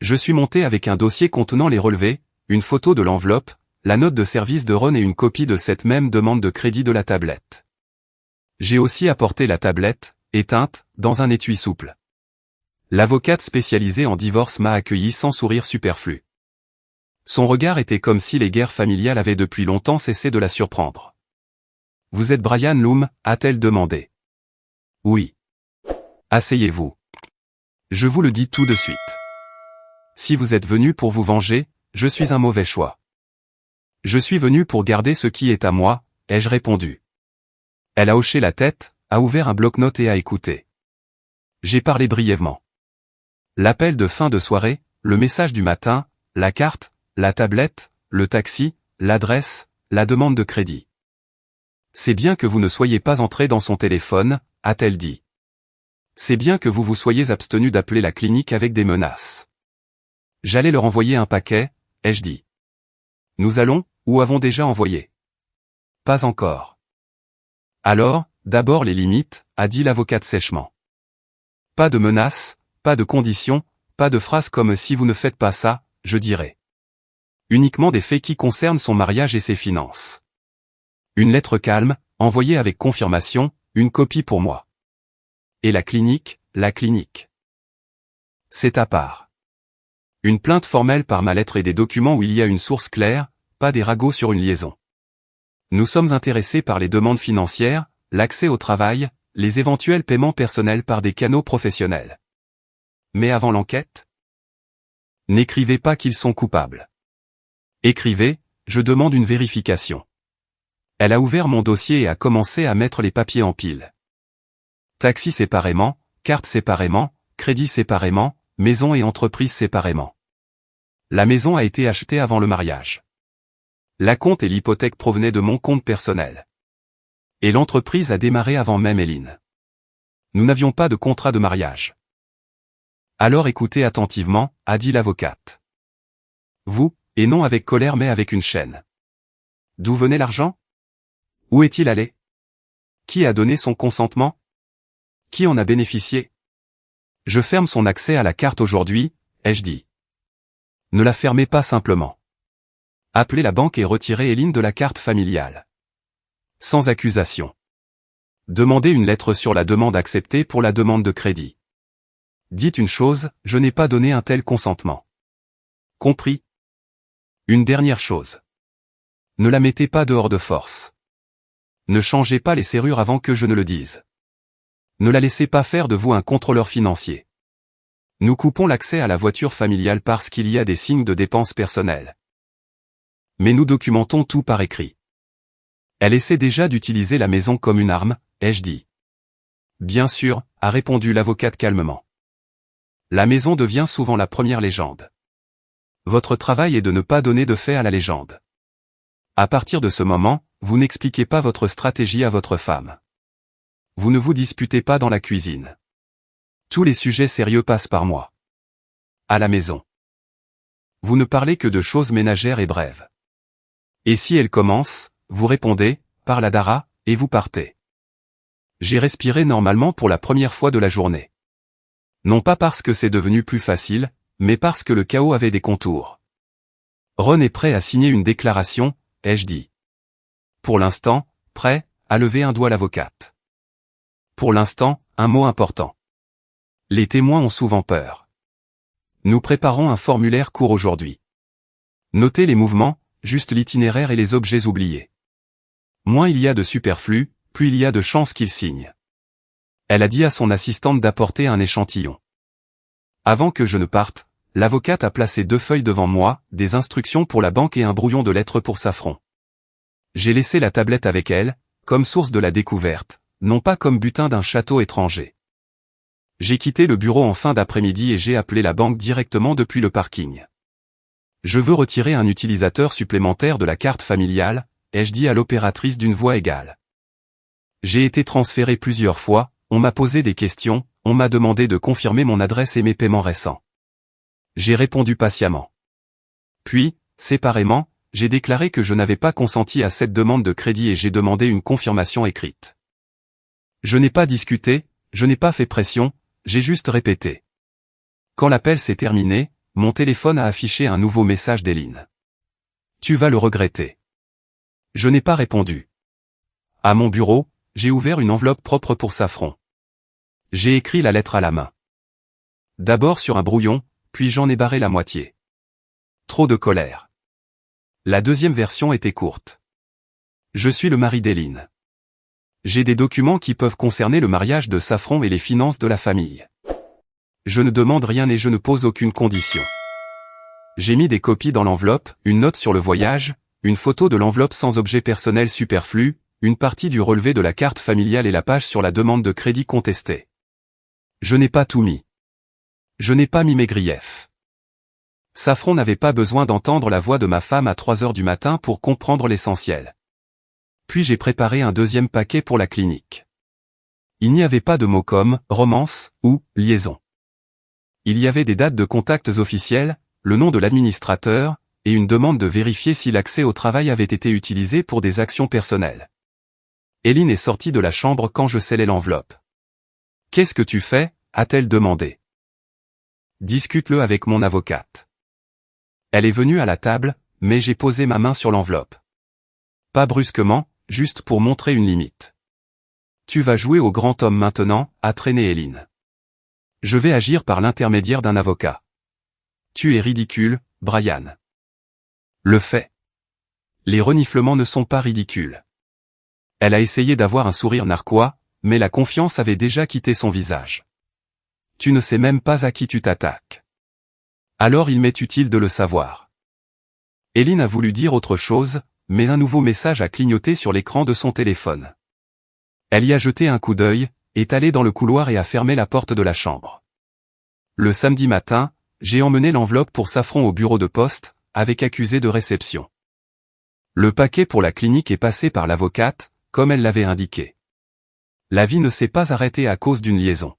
Je suis monté avec un dossier contenant les relevés, une photo de l'enveloppe, la note de service de Ron et une copie de cette même demande de crédit de la tablette. J'ai aussi apporté la tablette, éteinte, dans un étui souple. L'avocate spécialisée en divorce m'a accueilli sans sourire superflu. Son regard était comme si les guerres familiales avaient depuis longtemps cessé de la surprendre. Vous êtes Brian Loom, a-t-elle demandé. Oui. Asseyez-vous. Je vous le dis tout de suite. Si vous êtes venu pour vous venger, je suis un mauvais choix. Je suis venu pour garder ce qui est à moi, ai-je répondu. Elle a hoché la tête, a ouvert un bloc-notes et a écouté. J'ai parlé brièvement. L'appel de fin de soirée, le message du matin, la carte, la tablette, le taxi, l'adresse, la demande de crédit. C'est bien que vous ne soyez pas entré dans son téléphone, a-t-elle dit. C'est bien que vous vous soyez abstenu d'appeler la clinique avec des menaces. J'allais leur envoyer un paquet, ai-je dit. Nous allons, ou avons déjà envoyé. Pas encore. Alors, d'abord les limites, a dit l'avocate sèchement. Pas de menaces, pas de conditions, pas de phrases comme si vous ne faites pas ça, je dirais. Uniquement des faits qui concernent son mariage et ses finances. Une lettre calme, envoyée avec confirmation, une copie pour moi. Et la clinique, c'est à part. Une plainte formelle par ma lettre et des documents où il y a une source claire, pas des ragots sur une liaison. Nous sommes intéressés par les demandes financières, l'accès au travail, les éventuels paiements personnels par des canaux professionnels. Mais avant l'enquête? N'écrivez pas qu'ils sont coupables. Écrivez, je demande une vérification. Elle a ouvert mon dossier et a commencé à mettre les papiers en pile. Taxi séparément, carte séparément, crédit séparément, maison et entreprise séparément. La maison a été achetée avant le mariage. L'acompte et l'hypothèque provenaient de mon compte personnel. Et l'entreprise a démarré avant même Hélène. Nous n'avions pas de contrat de mariage. Alors écoutez attentivement, a dit l'avocate. Vous, et non avec colère mais avec une chaîne. D'où venait l'argent? Où est-il allé? Qui a donné son consentement? Qui en a bénéficié? Je ferme son accès à la carte aujourd'hui, ai-je dit. Ne la fermez pas simplement. Appelez la banque et retirez Hélène de la carte familiale. Sans accusation. Demandez une lettre sur la demande acceptée pour la demande de crédit. Dites une chose, je n'ai pas donné un tel consentement. Compris? Une dernière chose. Ne la mettez pas dehors de force. Ne changez pas les serrures avant que je ne le dise. Ne la laissez pas faire de vous un contrôleur financier. Nous coupons l'accès à la voiture familiale parce qu'il y a des signes de dépenses personnelles. Mais nous documentons tout par écrit. Elle essaie déjà d'utiliser la maison comme une arme, ai-je dit. Bien sûr, a répondu l'avocate calmement. La maison devient souvent la première légende. Votre travail est de ne pas donner de fait à la légende. À partir de ce moment, vous n'expliquez pas votre stratégie à votre femme. Vous ne vous disputez pas dans la cuisine. Tous les sujets sérieux passent par moi. À la maison. Vous ne parlez que de choses ménagères et brèves. Et si elle commence, vous répondez, par la Dara, et vous partez. J'ai respiré normalement pour la première fois de la journée. Non pas parce que c'est devenu plus facile, mais parce que le chaos avait des contours. Ron est prêt à signer une déclaration, ai-je dit. Pour l'instant, prêt, a levé un doigt l'avocate. Pour l'instant, un mot important. Les témoins ont souvent peur. Nous préparons un formulaire court aujourd'hui. Notez les mouvements, juste l'itinéraire et les objets oubliés. Moins il y a de superflu, plus il y a de chances qu'il signe. Elle a dit à son assistante d'apporter un échantillon. Avant que je ne parte, l'avocate a placé 2 feuilles devant moi, des instructions pour la banque et un brouillon de lettres pour Safran. J'ai laissé la tablette avec elle, comme source de la découverte, non pas comme butin d'un château étranger. J'ai quitté le bureau en fin d'après-midi et j'ai appelé la banque directement depuis le parking. Je veux retirer un utilisateur supplémentaire de la carte familiale, ai-je dit à l'opératrice d'une voix égale. J'ai été transféré plusieurs fois, on m'a posé des questions, on m'a demandé de confirmer mon adresse et mes paiements récents. J'ai répondu patiemment. Puis, séparément, j'ai déclaré que je n'avais pas consenti à cette demande de crédit et j'ai demandé une confirmation écrite. Je n'ai pas discuté, je n'ai pas fait pression, j'ai juste répété. Quand l'appel s'est terminé, mon téléphone a affiché un nouveau message d'Hélène. Tu vas le regretter. Je n'ai pas répondu. À mon bureau, j'ai ouvert une enveloppe propre pour Safran. J'ai écrit la lettre à la main. D'abord sur un brouillon, puis j'en ai barré la moitié. Trop de colère. La deuxième version était courte. Je suis le mari d'Hélène. J'ai des documents qui peuvent concerner le mariage de Safran et les finances de la famille. Je ne demande rien et je ne pose aucune condition. J'ai mis des copies dans l'enveloppe, une note sur le voyage, une photo de l'enveloppe sans objet personnel superflu, une partie du relevé de la carte familiale et la page sur la demande de crédit contestée. Je n'ai pas tout mis. Je n'ai pas mis mes griefs. Safran n'avait pas besoin d'entendre la voix de ma femme à 3 heures du matin pour comprendre l'essentiel. Puis j'ai préparé un deuxième paquet pour la clinique. Il n'y avait pas de mots comme « romance » ou « liaison ». Il y avait des dates de contacts officiels, le nom de l'administrateur, et une demande de vérifier si l'accès au travail avait été utilisé pour des actions personnelles. Hélène est sortie de la chambre quand je scellais l'enveloppe. « Qu'est-ce que tu fais » a-t-elle demandé. « Discute-le avec mon avocate. » Elle est venue à la table, mais j'ai posé ma main sur l'enveloppe. Pas brusquement, juste pour montrer une limite. « Tu vas jouer au grand homme maintenant » a traîné Hélène. « Je vais agir par l'intermédiaire d'un avocat. »« Tu es ridicule, Brian. » Le fait. Les reniflements ne sont pas ridicules. Elle a essayé d'avoir un sourire narquois, mais la confiance avait déjà quitté son visage. « Tu ne sais même pas à qui tu t'attaques. » Alors il m'est utile de le savoir. Hélène a voulu dire autre chose, mais un nouveau message a clignoté sur l'écran de son téléphone. Elle y a jeté un coup d'œil, est allée dans le couloir et a fermé la porte de la chambre. Le samedi matin, j'ai emmené l'enveloppe pour Safran au bureau de poste, avec accusé de réception. Le paquet pour la clinique est passé par l'avocate, comme elle l'avait indiqué. La vie ne s'est pas arrêtée à cause d'une liaison.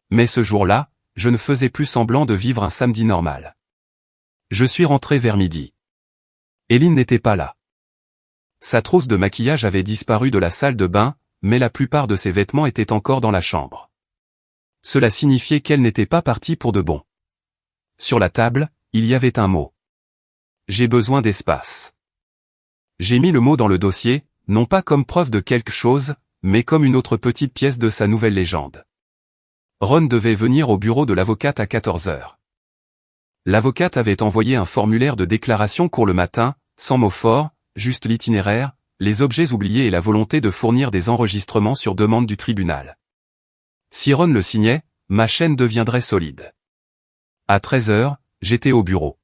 Mais ce jour-là, je ne faisais plus semblant de vivre un samedi normal. Je suis rentré vers midi. Hélène n'était pas là. Sa trousse de maquillage avait disparu de la salle de bain, mais la plupart de ses vêtements étaient encore dans la chambre. Cela signifiait qu'elle n'était pas partie pour de bon. Sur la table, il y avait un mot. J'ai besoin d'espace. J'ai mis le mot dans le dossier, non pas comme preuve de quelque chose, mais comme une autre petite pièce de sa nouvelle légende. Ron devait venir au bureau de l'avocate à 14 heures. L'avocate avait envoyé un formulaire de déclaration court le matin, sans mots forts, juste l'itinéraire, les objets oubliés et la volonté de fournir des enregistrements sur demande du tribunal. Si Ron le signait, ma chaîne deviendrait solide. À 13 heures, j'étais au bureau.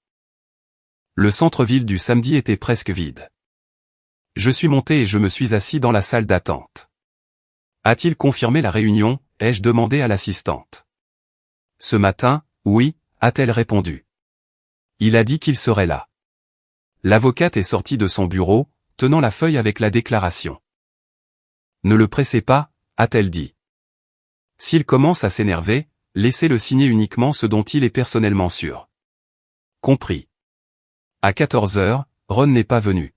Le centre-ville du samedi était presque vide. Je suis monté et je me suis assis dans la salle d'attente. A-t-il confirmé la réunion, ai-je demandé à l'assistante. Ce matin, oui, a-t-elle répondu. Il a dit qu'il serait là. L'avocate est sortie de son bureau, tenant la feuille avec la déclaration. Ne le pressez pas, a-t-elle dit. S'il commence à s'énerver, laissez-le signer uniquement ce dont il est personnellement sûr. Compris. À 14 heures, Ron n'est pas venu.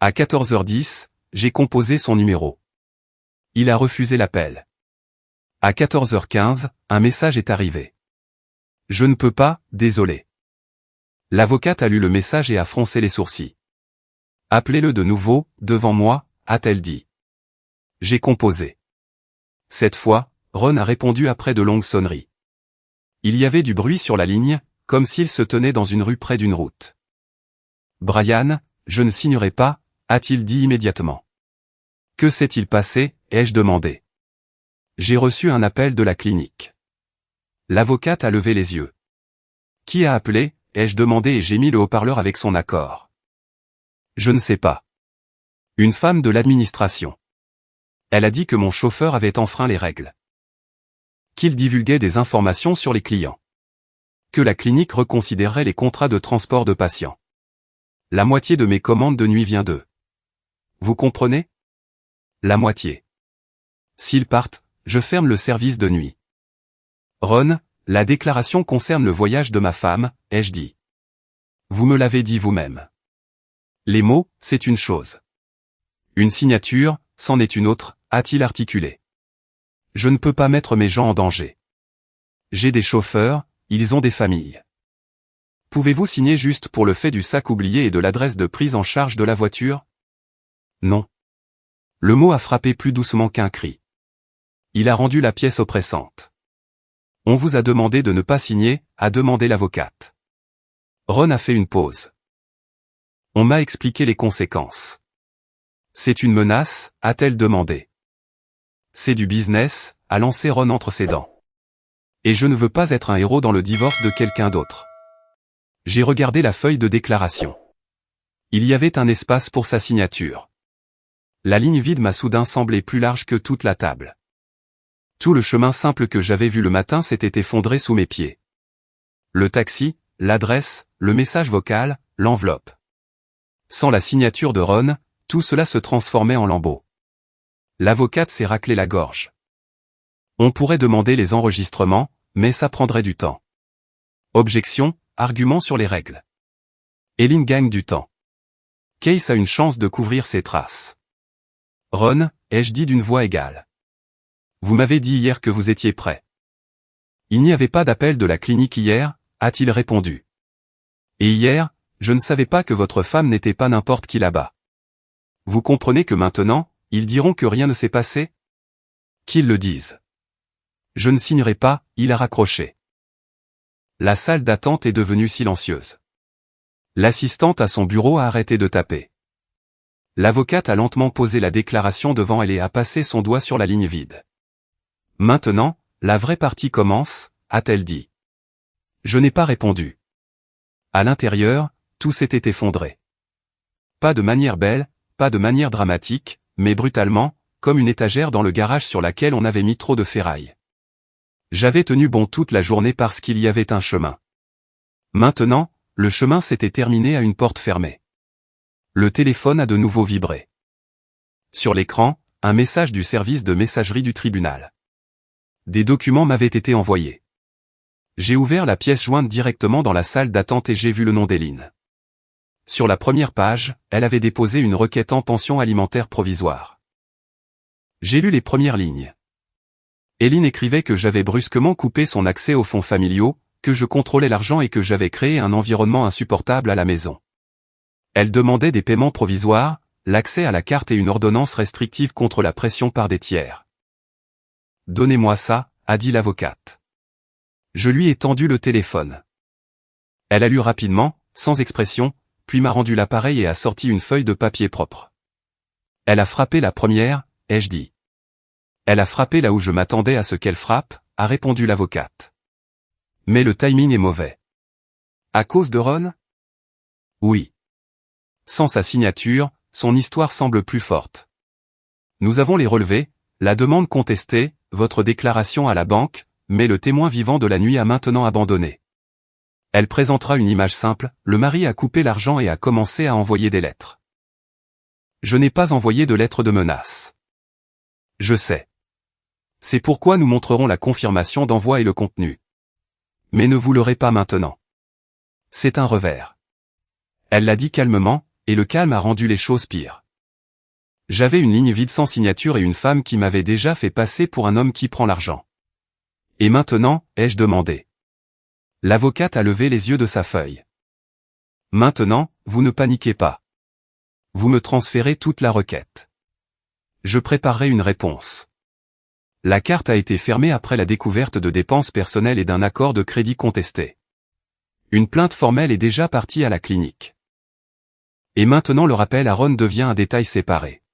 À 14h10, j'ai composé son numéro. Il a refusé l'appel. À 14h15, un message est arrivé. Je ne peux pas, désolé. L'avocate a lu le message et a froncé les sourcils. Appelez-le de nouveau, devant moi, a-t-elle dit. J'ai composé. Cette fois, Ron a répondu après de longues sonneries. Il y avait du bruit sur la ligne, comme s'il se tenait dans une rue près d'une route. Brian, je ne signerai pas, a-t-il dit immédiatement. Que s'est-il passé, ai-je demandé. J'ai reçu un appel de la clinique. L'avocate a levé les yeux. Qui a appelé, ai-je demandé et j'ai mis le haut-parleur avec son accord. Je ne sais pas. Une femme de l'administration. Elle a dit que mon chauffeur avait enfreint les règles. Qu'il divulguait des informations sur les clients. Que la clinique reconsidérerait les contrats de transport de patients. La moitié de mes commandes de nuit vient d'eux. Vous comprenez? La moitié. S'ils partent, je ferme le service de nuit. Ron, la déclaration concerne le voyage de ma femme, ai-je dit. Vous me l'avez dit vous-même. Les mots, c'est une chose. Une signature, c'en est une autre, a-t-il articulé. Je ne peux pas mettre mes gens en danger. J'ai des chauffeurs, ils ont des familles. Pouvez-vous signer juste pour le fait du sac oublié et de l'adresse de prise en charge de la voiture? Non. Le mot a frappé plus doucement qu'un cri. Il a rendu la pièce oppressante. On vous a demandé de ne pas signer, a demandé l'avocate. Ron a fait une pause. On m'a expliqué les conséquences. C'est une menace, a-t-elle demandé. C'est du business, a lancé Ron entre ses dents. Et je ne veux pas être un héros dans le divorce de quelqu'un d'autre. J'ai regardé la feuille de déclaration. Il y avait un espace pour sa signature. La ligne vide m'a soudain semblé plus large que toute la table. Tout le chemin simple que j'avais vu le matin s'était effondré sous mes pieds. Le taxi, l'adresse, le message vocal, l'enveloppe. Sans la signature de Ron, tout cela se transformait en lambeaux. L'avocate s'est raclé la gorge. On pourrait demander les enregistrements, mais ça prendrait du temps. Objection, argument sur les règles. Eileen gagne du temps. Case a une chance de couvrir ses traces. Ron, ai-je dit d'une voix égale. Vous m'avez dit hier que vous étiez prêt. Il n'y avait pas d'appel de la clinique hier, a-t-il répondu. Et hier, je ne savais pas que votre femme n'était pas n'importe qui là-bas. Vous comprenez que maintenant, ils diront que rien ne s'est passé? Qu'ils le disent. Je ne signerai pas, il a raccroché. La salle d'attente est devenue silencieuse. L'assistante à son bureau a arrêté de taper. L'avocate a lentement posé la déclaration devant elle et a passé son doigt sur la ligne vide. Maintenant, la vraie partie commence, a-t-elle dit. Je n'ai pas répondu. À l'intérieur, tout s'était effondré. Pas de manière belle, pas de manière dramatique, mais brutalement, comme une étagère dans le garage sur laquelle on avait mis trop de ferraille. J'avais tenu bon toute la journée parce qu'il y avait un chemin. Maintenant, le chemin s'était terminé à une porte fermée. Le téléphone a de nouveau vibré. Sur l'écran, un message du service de messagerie du tribunal. Des documents m'avaient été envoyés. J'ai ouvert la pièce jointe directement dans la salle d'attente et j'ai vu le nom d'Eileen. Sur la première page, elle avait déposé une requête en pension alimentaire provisoire. J'ai lu les premières lignes. Eileen écrivait que j'avais brusquement coupé son accès aux fonds familiaux, que je contrôlais l'argent et que j'avais créé un environnement insupportable à la maison. Elle demandait des paiements provisoires, l'accès à la carte et une ordonnance restrictive contre la pression par des tiers. Donnez-moi ça, a dit l'avocate. Je lui ai tendu le téléphone. Elle a lu rapidement, sans expression, puis m'a rendu l'appareil et a sorti une feuille de papier propre. Elle a frappé la première, ai-je dit. Elle a frappé là où je m'attendais à ce qu'elle frappe, a répondu l'avocate. Mais le timing est mauvais. À cause de Ron? Oui. Sans sa signature, son histoire semble plus forte. Nous avons les relevés, la demande contestée, votre déclaration à la banque, mais le témoin vivant de la nuit a maintenant abandonné. Elle présentera une image simple, le mari a coupé l'argent et a commencé à envoyer des lettres. Je n'ai pas envoyé de lettres de menace. Je sais. C'est pourquoi nous montrerons la confirmation d'envoi et le contenu. Mais ne vous leurrez pas maintenant. C'est un revers. Elle l'a dit calmement, et le calme a rendu les choses pires. J'avais une ligne vide sans signature et une femme qui m'avait déjà fait passer pour un homme qui prend l'argent. Et maintenant, ai-je demandé. L'avocate a levé les yeux de sa feuille. Maintenant, vous ne paniquez pas. Vous me transférez toute la requête. Je préparerai une réponse. La carte a été fermée après la découverte de dépenses personnelles et d'un accord de crédit contesté. Une plainte formelle est déjà partie à la clinique. Et maintenant le rappel à Ron devient un détail séparé.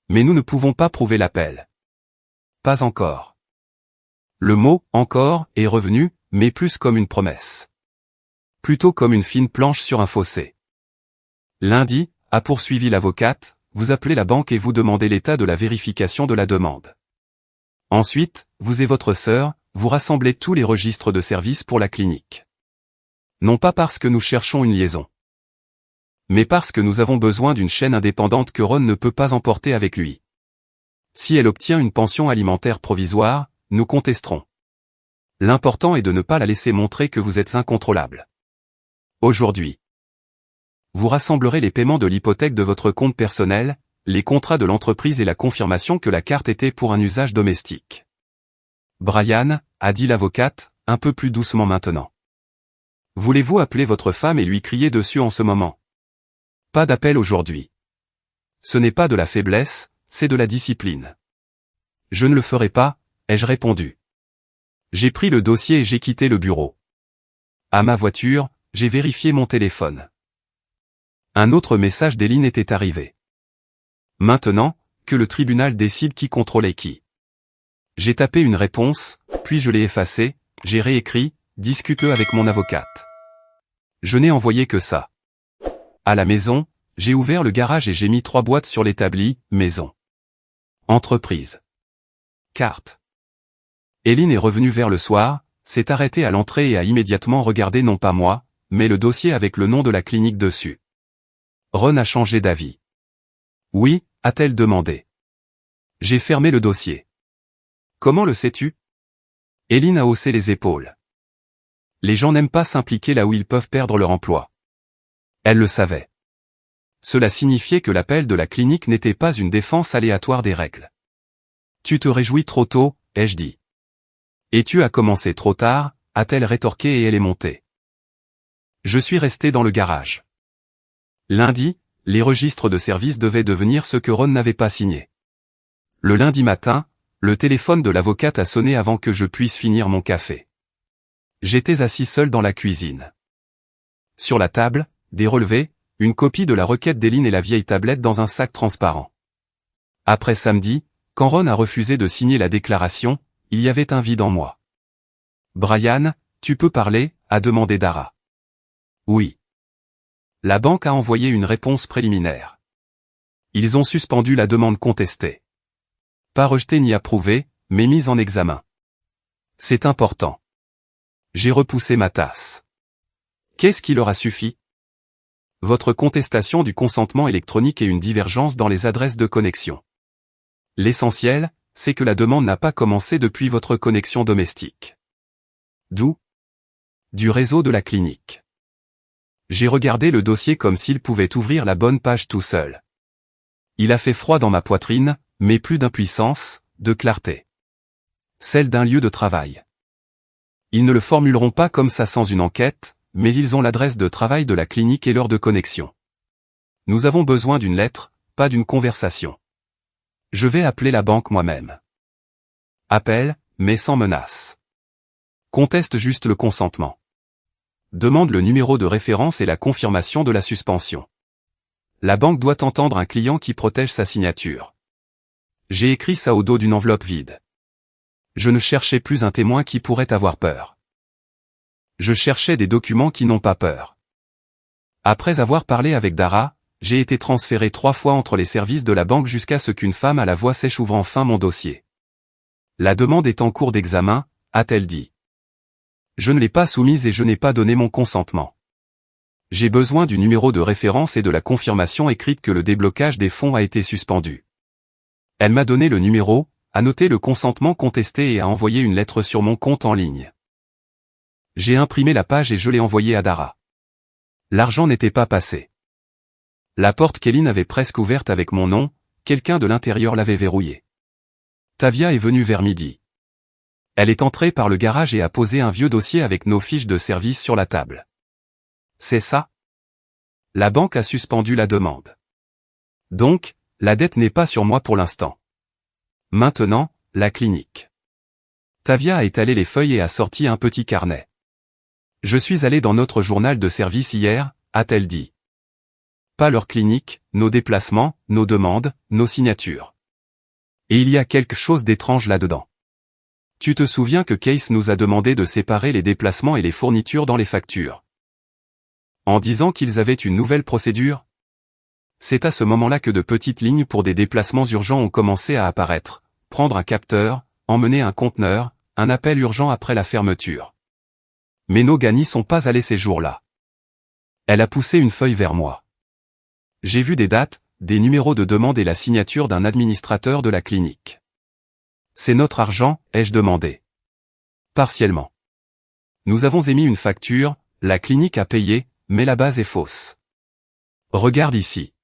Mais nous ne pouvons pas prouver l'appel. Pas encore. Le mot « encore » est revenu, mais plus comme une promesse. Plutôt comme une fine planche sur un fossé. Lundi, a poursuivi l'avocate, vous appelez la banque et vous demandez l'état de la vérification de la demande. Ensuite, vous et votre sœur, vous rassemblez tous les registres de service pour la clinique. Non pas parce que nous cherchons une liaison. Mais parce que nous avons besoin d'une chaîne indépendante que Ron ne peut pas emporter avec lui. Si elle obtient une pension alimentaire provisoire, nous contesterons. L'important est de ne pas la laisser montrer que vous êtes incontrôlable. Aujourd'hui, vous rassemblerez les paiements de l'hypothèque de votre compte personnel, les contrats de l'entreprise et la confirmation que la carte était pour un usage domestique. Brian, a dit l'avocate, un peu plus doucement maintenant. Voulez-vous appeler votre femme et lui crier dessus en ce moment? Pas d'appel aujourd'hui. Ce n'est pas de la faiblesse, c'est de la discipline. Je ne le ferai pas, ai-je répondu. J'ai pris le dossier et j'ai quitté le bureau. À ma voiture, j'ai vérifié mon téléphone. Un autre message d'Eileen était arrivé. Maintenant, que le tribunal décide qui contrôlait qui. J'ai tapé une réponse, puis je l'ai effacée, j'ai réécrit, discute-le avec mon avocate. Je n'ai envoyé que ça. À la maison, j'ai ouvert le garage et j'ai mis 3 boîtes sur l'établi, maison. Entreprise. Carte. Hélène est revenue vers le soir, s'est arrêtée à l'entrée et a immédiatement regardé non pas moi, mais le dossier avec le nom de la clinique dessus. Ron a changé d'avis. Oui, a-t-elle demandé. J'ai fermé le dossier. Comment le sais-tu? Hélène a haussé les épaules. Les gens n'aiment pas s'impliquer là où ils peuvent perdre leur emploi. Elle le savait. Cela signifiait que l'appel de la clinique n'était pas une défense aléatoire des règles. Tu te réjouis trop tôt, ai-je dit. Et tu as commencé trop tard, a-t-elle rétorqué et elle est montée. Je suis resté dans le garage. Lundi, les registres de service devaient devenir ce que Ron n'avait pas signé. Le lundi matin, le téléphone de l'avocate a sonné avant que je puisse finir mon café. J'étais assis seul dans la cuisine. Sur la table, des relevés, une copie de la requête d'Hélène et la vieille tablette dans un sac transparent. Après samedi, quand Ron a refusé de signer la déclaration, il y avait un vide en moi. Brian, tu peux parler, a demandé Dara. Oui. La banque a envoyé une réponse préliminaire. Ils ont suspendu la demande contestée. Pas rejetée ni approuvée, mais mise en examen. C'est important. J'ai repoussé ma tasse. Qu'est-ce qui leur a suffi? Votre contestation du consentement électronique et une divergence dans les adresses de connexion. L'essentiel, c'est que la demande n'a pas commencé depuis votre connexion domestique. D'où? Du réseau de la clinique. J'ai regardé le dossier comme s'il pouvait ouvrir la bonne page tout seul. Il a fait froid dans ma poitrine, mais plus d'impuissance, de clarté. Celle d'un lieu de travail. Ils ne le formuleront pas comme ça sans une enquête, mais ils ont l'adresse de travail de la clinique et l'heure de connexion. Nous avons besoin d'une lettre, pas d'une conversation. Je vais appeler la banque moi-même. Appelle, mais sans menace. Conteste juste le consentement. Demande le numéro de référence et la confirmation de la suspension. La banque doit entendre un client qui protège sa signature. J'ai écrit ça au dos d'une enveloppe vide. Je ne cherchais plus un témoin qui pourrait avoir peur. Je cherchais des documents qui n'ont pas peur. Après avoir parlé avec Dara, j'ai été transféré 3 fois entre les services de la banque jusqu'à ce qu'une femme à la voix sèche ouvre enfin mon dossier. La demande est en cours d'examen, a-t-elle dit. Je ne l'ai pas soumise et je n'ai pas donné mon consentement. J'ai besoin du numéro de référence et de la confirmation écrite que le déblocage des fonds a été suspendu. Elle m'a donné le numéro, a noté le consentement contesté et a envoyé une lettre sur mon compte en ligne. J'ai imprimé la page et je l'ai envoyée à Dara. L'argent n'était pas passé. La porte qu'Hélène avait presque ouverte avec mon nom, quelqu'un de l'intérieur l'avait verrouillée. Tavia est venue vers midi. Elle est entrée par le garage et a posé un vieux dossier avec nos fiches de service sur la table. C'est ça? La banque a suspendu la demande. Donc, la dette n'est pas sur moi pour l'instant. Maintenant, la clinique. Tavia a étalé les feuilles et a sorti un petit carnet. Je suis allé dans notre journal de service hier, a-t-elle dit. Pas leur clinique, nos déplacements, nos demandes, nos signatures. Et il y a quelque chose d'étrange là-dedans. Tu te souviens que Case nous a demandé de séparer les déplacements et les fournitures dans les factures. En disant qu'ils avaient une nouvelle procédure? C'est à ce moment-là que de petites lignes pour des déplacements urgents ont commencé à apparaître. Prendre un capteur, emmener un conteneur, un appel urgent après la fermeture. Mais nos gars n'y sont pas allés ces jours-là. Elle a poussé une feuille vers moi. J'ai vu des dates, des numéros de demande et la signature d'un administrateur de la clinique. C'est notre argent, ai-je demandé. Partiellement. Nous avons émis une facture, la clinique a payé, mais la base est fausse. Regarde ici.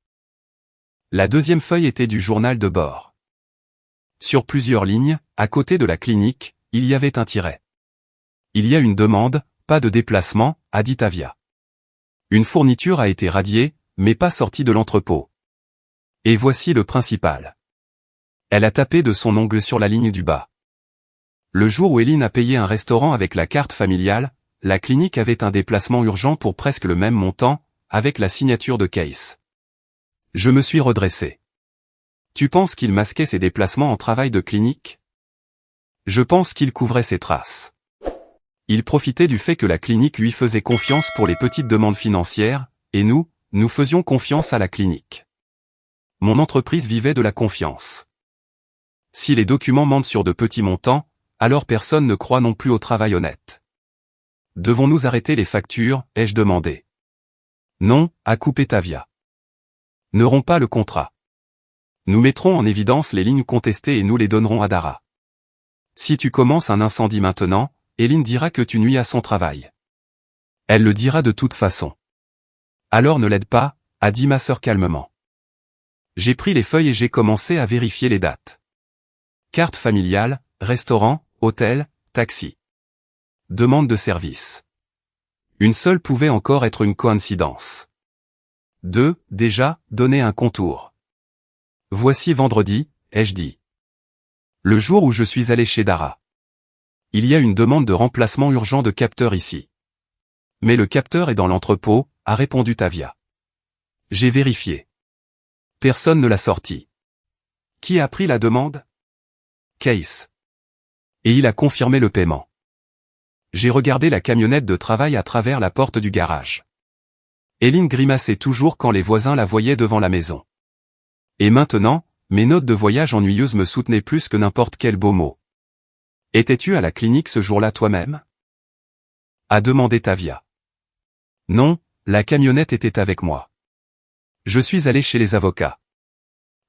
La deuxième feuille était du journal de bord. Sur plusieurs lignes, à côté de la clinique, il y avait un tiret. Il y a une demande, pas de déplacement, a dit Tavia. Une fourniture a été radiée, mais pas sortie de l'entrepôt. Et voici le principal. Elle a tapé de son ongle sur la ligne du bas. Le jour où Hélène a payé un restaurant avec la carte familiale, la clinique avait un déplacement urgent pour presque le même montant, avec la signature de Case. Je me suis redressé. Tu penses qu'il masquait ses déplacements en travail de clinique? Je pense qu'il couvrait ses traces. Il profitait du fait que la clinique lui faisait confiance pour les petites demandes financières, et nous faisions confiance à la clinique. Mon entreprise vivait de la confiance. Si les documents mentent sur de petits montants, alors personne ne croit non plus au travail honnête. Devons-nous arrêter les factures, ai-je demandé. Non, a coupé Tavia. Ne romps pas le contrat. Nous mettrons en évidence les lignes contestées et nous les donnerons à Dara. Si tu commences un incendie maintenant, Eileen dira que tu nuis à son travail. Elle le dira de toute façon. Alors ne l'aide pas, a dit ma sœur calmement. J'ai pris les feuilles et j'ai commencé à vérifier les dates. Carte familiale, restaurant, hôtel, taxi. Demande de service. Une seule pouvait encore être une coïncidence. 2, déjà, donner un contour. Voici vendredi, ai-je dit. Le jour où je suis allé chez Dara. Il y a une demande de remplacement urgent de capteur ici. Mais le capteur est dans l'entrepôt, a répondu Tavia. J'ai vérifié. Personne ne l'a sorti. Qui a pris la demande? Case. Et il a confirmé le paiement. J'ai regardé la camionnette de travail à travers la porte du garage. Eileen grimaçait toujours quand les voisins la voyaient devant la maison. Et maintenant, mes notes de voyage ennuyeuses me soutenaient plus que n'importe quel beau mot. Étais-tu à la clinique ce jour-là toi-même? A demandé Tavia. Non, la camionnette était avec moi. Je suis allé chez les avocats.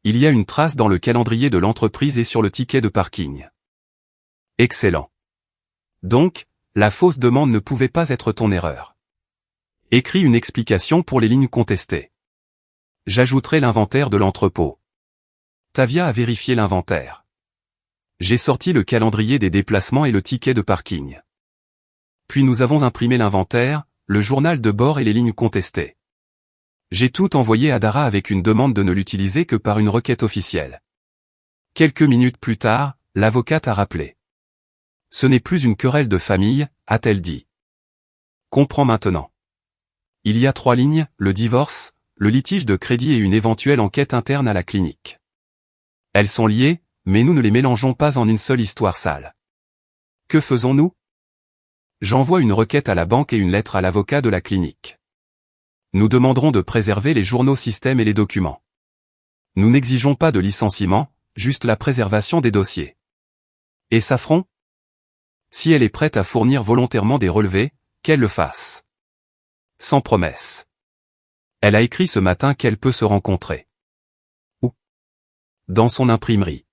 Il y a une trace dans le calendrier de l'entreprise et sur le ticket de parking. Excellent. Donc, la fausse demande ne pouvait pas être ton erreur. Écris une explication pour les lignes contestées. J'ajouterai l'inventaire de l'entrepôt. Tavia a vérifié l'inventaire. J'ai sorti le calendrier des déplacements et le ticket de parking. Puis nous avons imprimé l'inventaire, le journal de bord et les lignes contestées. J'ai tout envoyé à Dara avec une demande de ne l'utiliser que par une requête officielle. Quelques minutes plus tard, l'avocate a rappelé. Ce n'est plus une querelle de famille, a-t-elle dit. Comprends maintenant. Il y a 3 lignes, le divorce, le litige de crédit et une éventuelle enquête interne à la clinique. Elles sont liées, mais nous ne les mélangeons pas en une seule histoire sale. Que faisons-nous? J'envoie une requête à la banque et une lettre à l'avocat de la clinique. Nous demanderons de préserver les journaux système et les documents. Nous n'exigeons pas de licenciement, juste la préservation des dossiers. Et Safran? Si elle est prête à fournir volontairement des relevés, qu'elle le fasse. Sans promesse. Elle a écrit ce matin qu'elle peut se rencontrer. Où? Dans son imprimerie.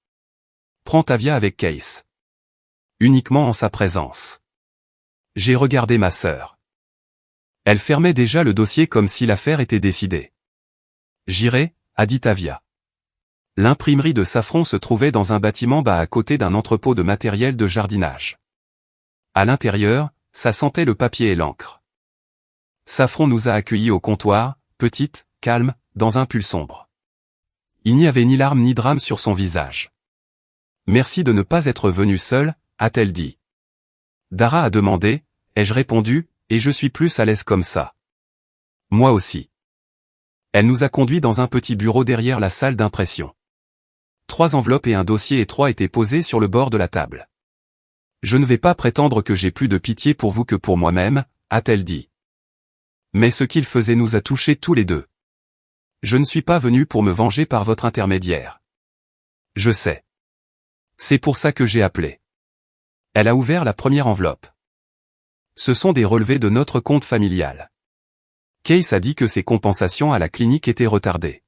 Prends Tavia avec Case. Uniquement en sa présence. J'ai regardé ma sœur. Elle fermait déjà le dossier comme si l'affaire était décidée. J'irai, a dit Tavia. L'imprimerie de Safran se trouvait dans un bâtiment bas à côté d'un entrepôt de matériel de jardinage. À l'intérieur, ça sentait le papier et l'encre. Safran nous a accueillis au comptoir, petite, calme, dans un pull sombre. Il n'y avait ni larmes ni drame sur son visage. Merci de ne pas être venu seul, a-t-elle dit. Dara a demandé, ai-je répondu, et je suis plus à l'aise comme ça. Moi aussi. Elle nous a conduits dans un petit bureau derrière la salle d'impression. 3 enveloppes et un dossier étroit étaient posés sur le bord de la table. Je ne vais pas prétendre que j'ai plus de pitié pour vous que pour moi-même, a-t-elle dit. Mais ce qu'il faisait nous a touchés tous les deux. Je ne suis pas venu pour me venger par votre intermédiaire. Je sais. C'est pour ça que j'ai appelé. Elle a ouvert la première enveloppe. Ce sont des relevés de notre compte familial. Case a dit que ses compensations à la clinique étaient retardées.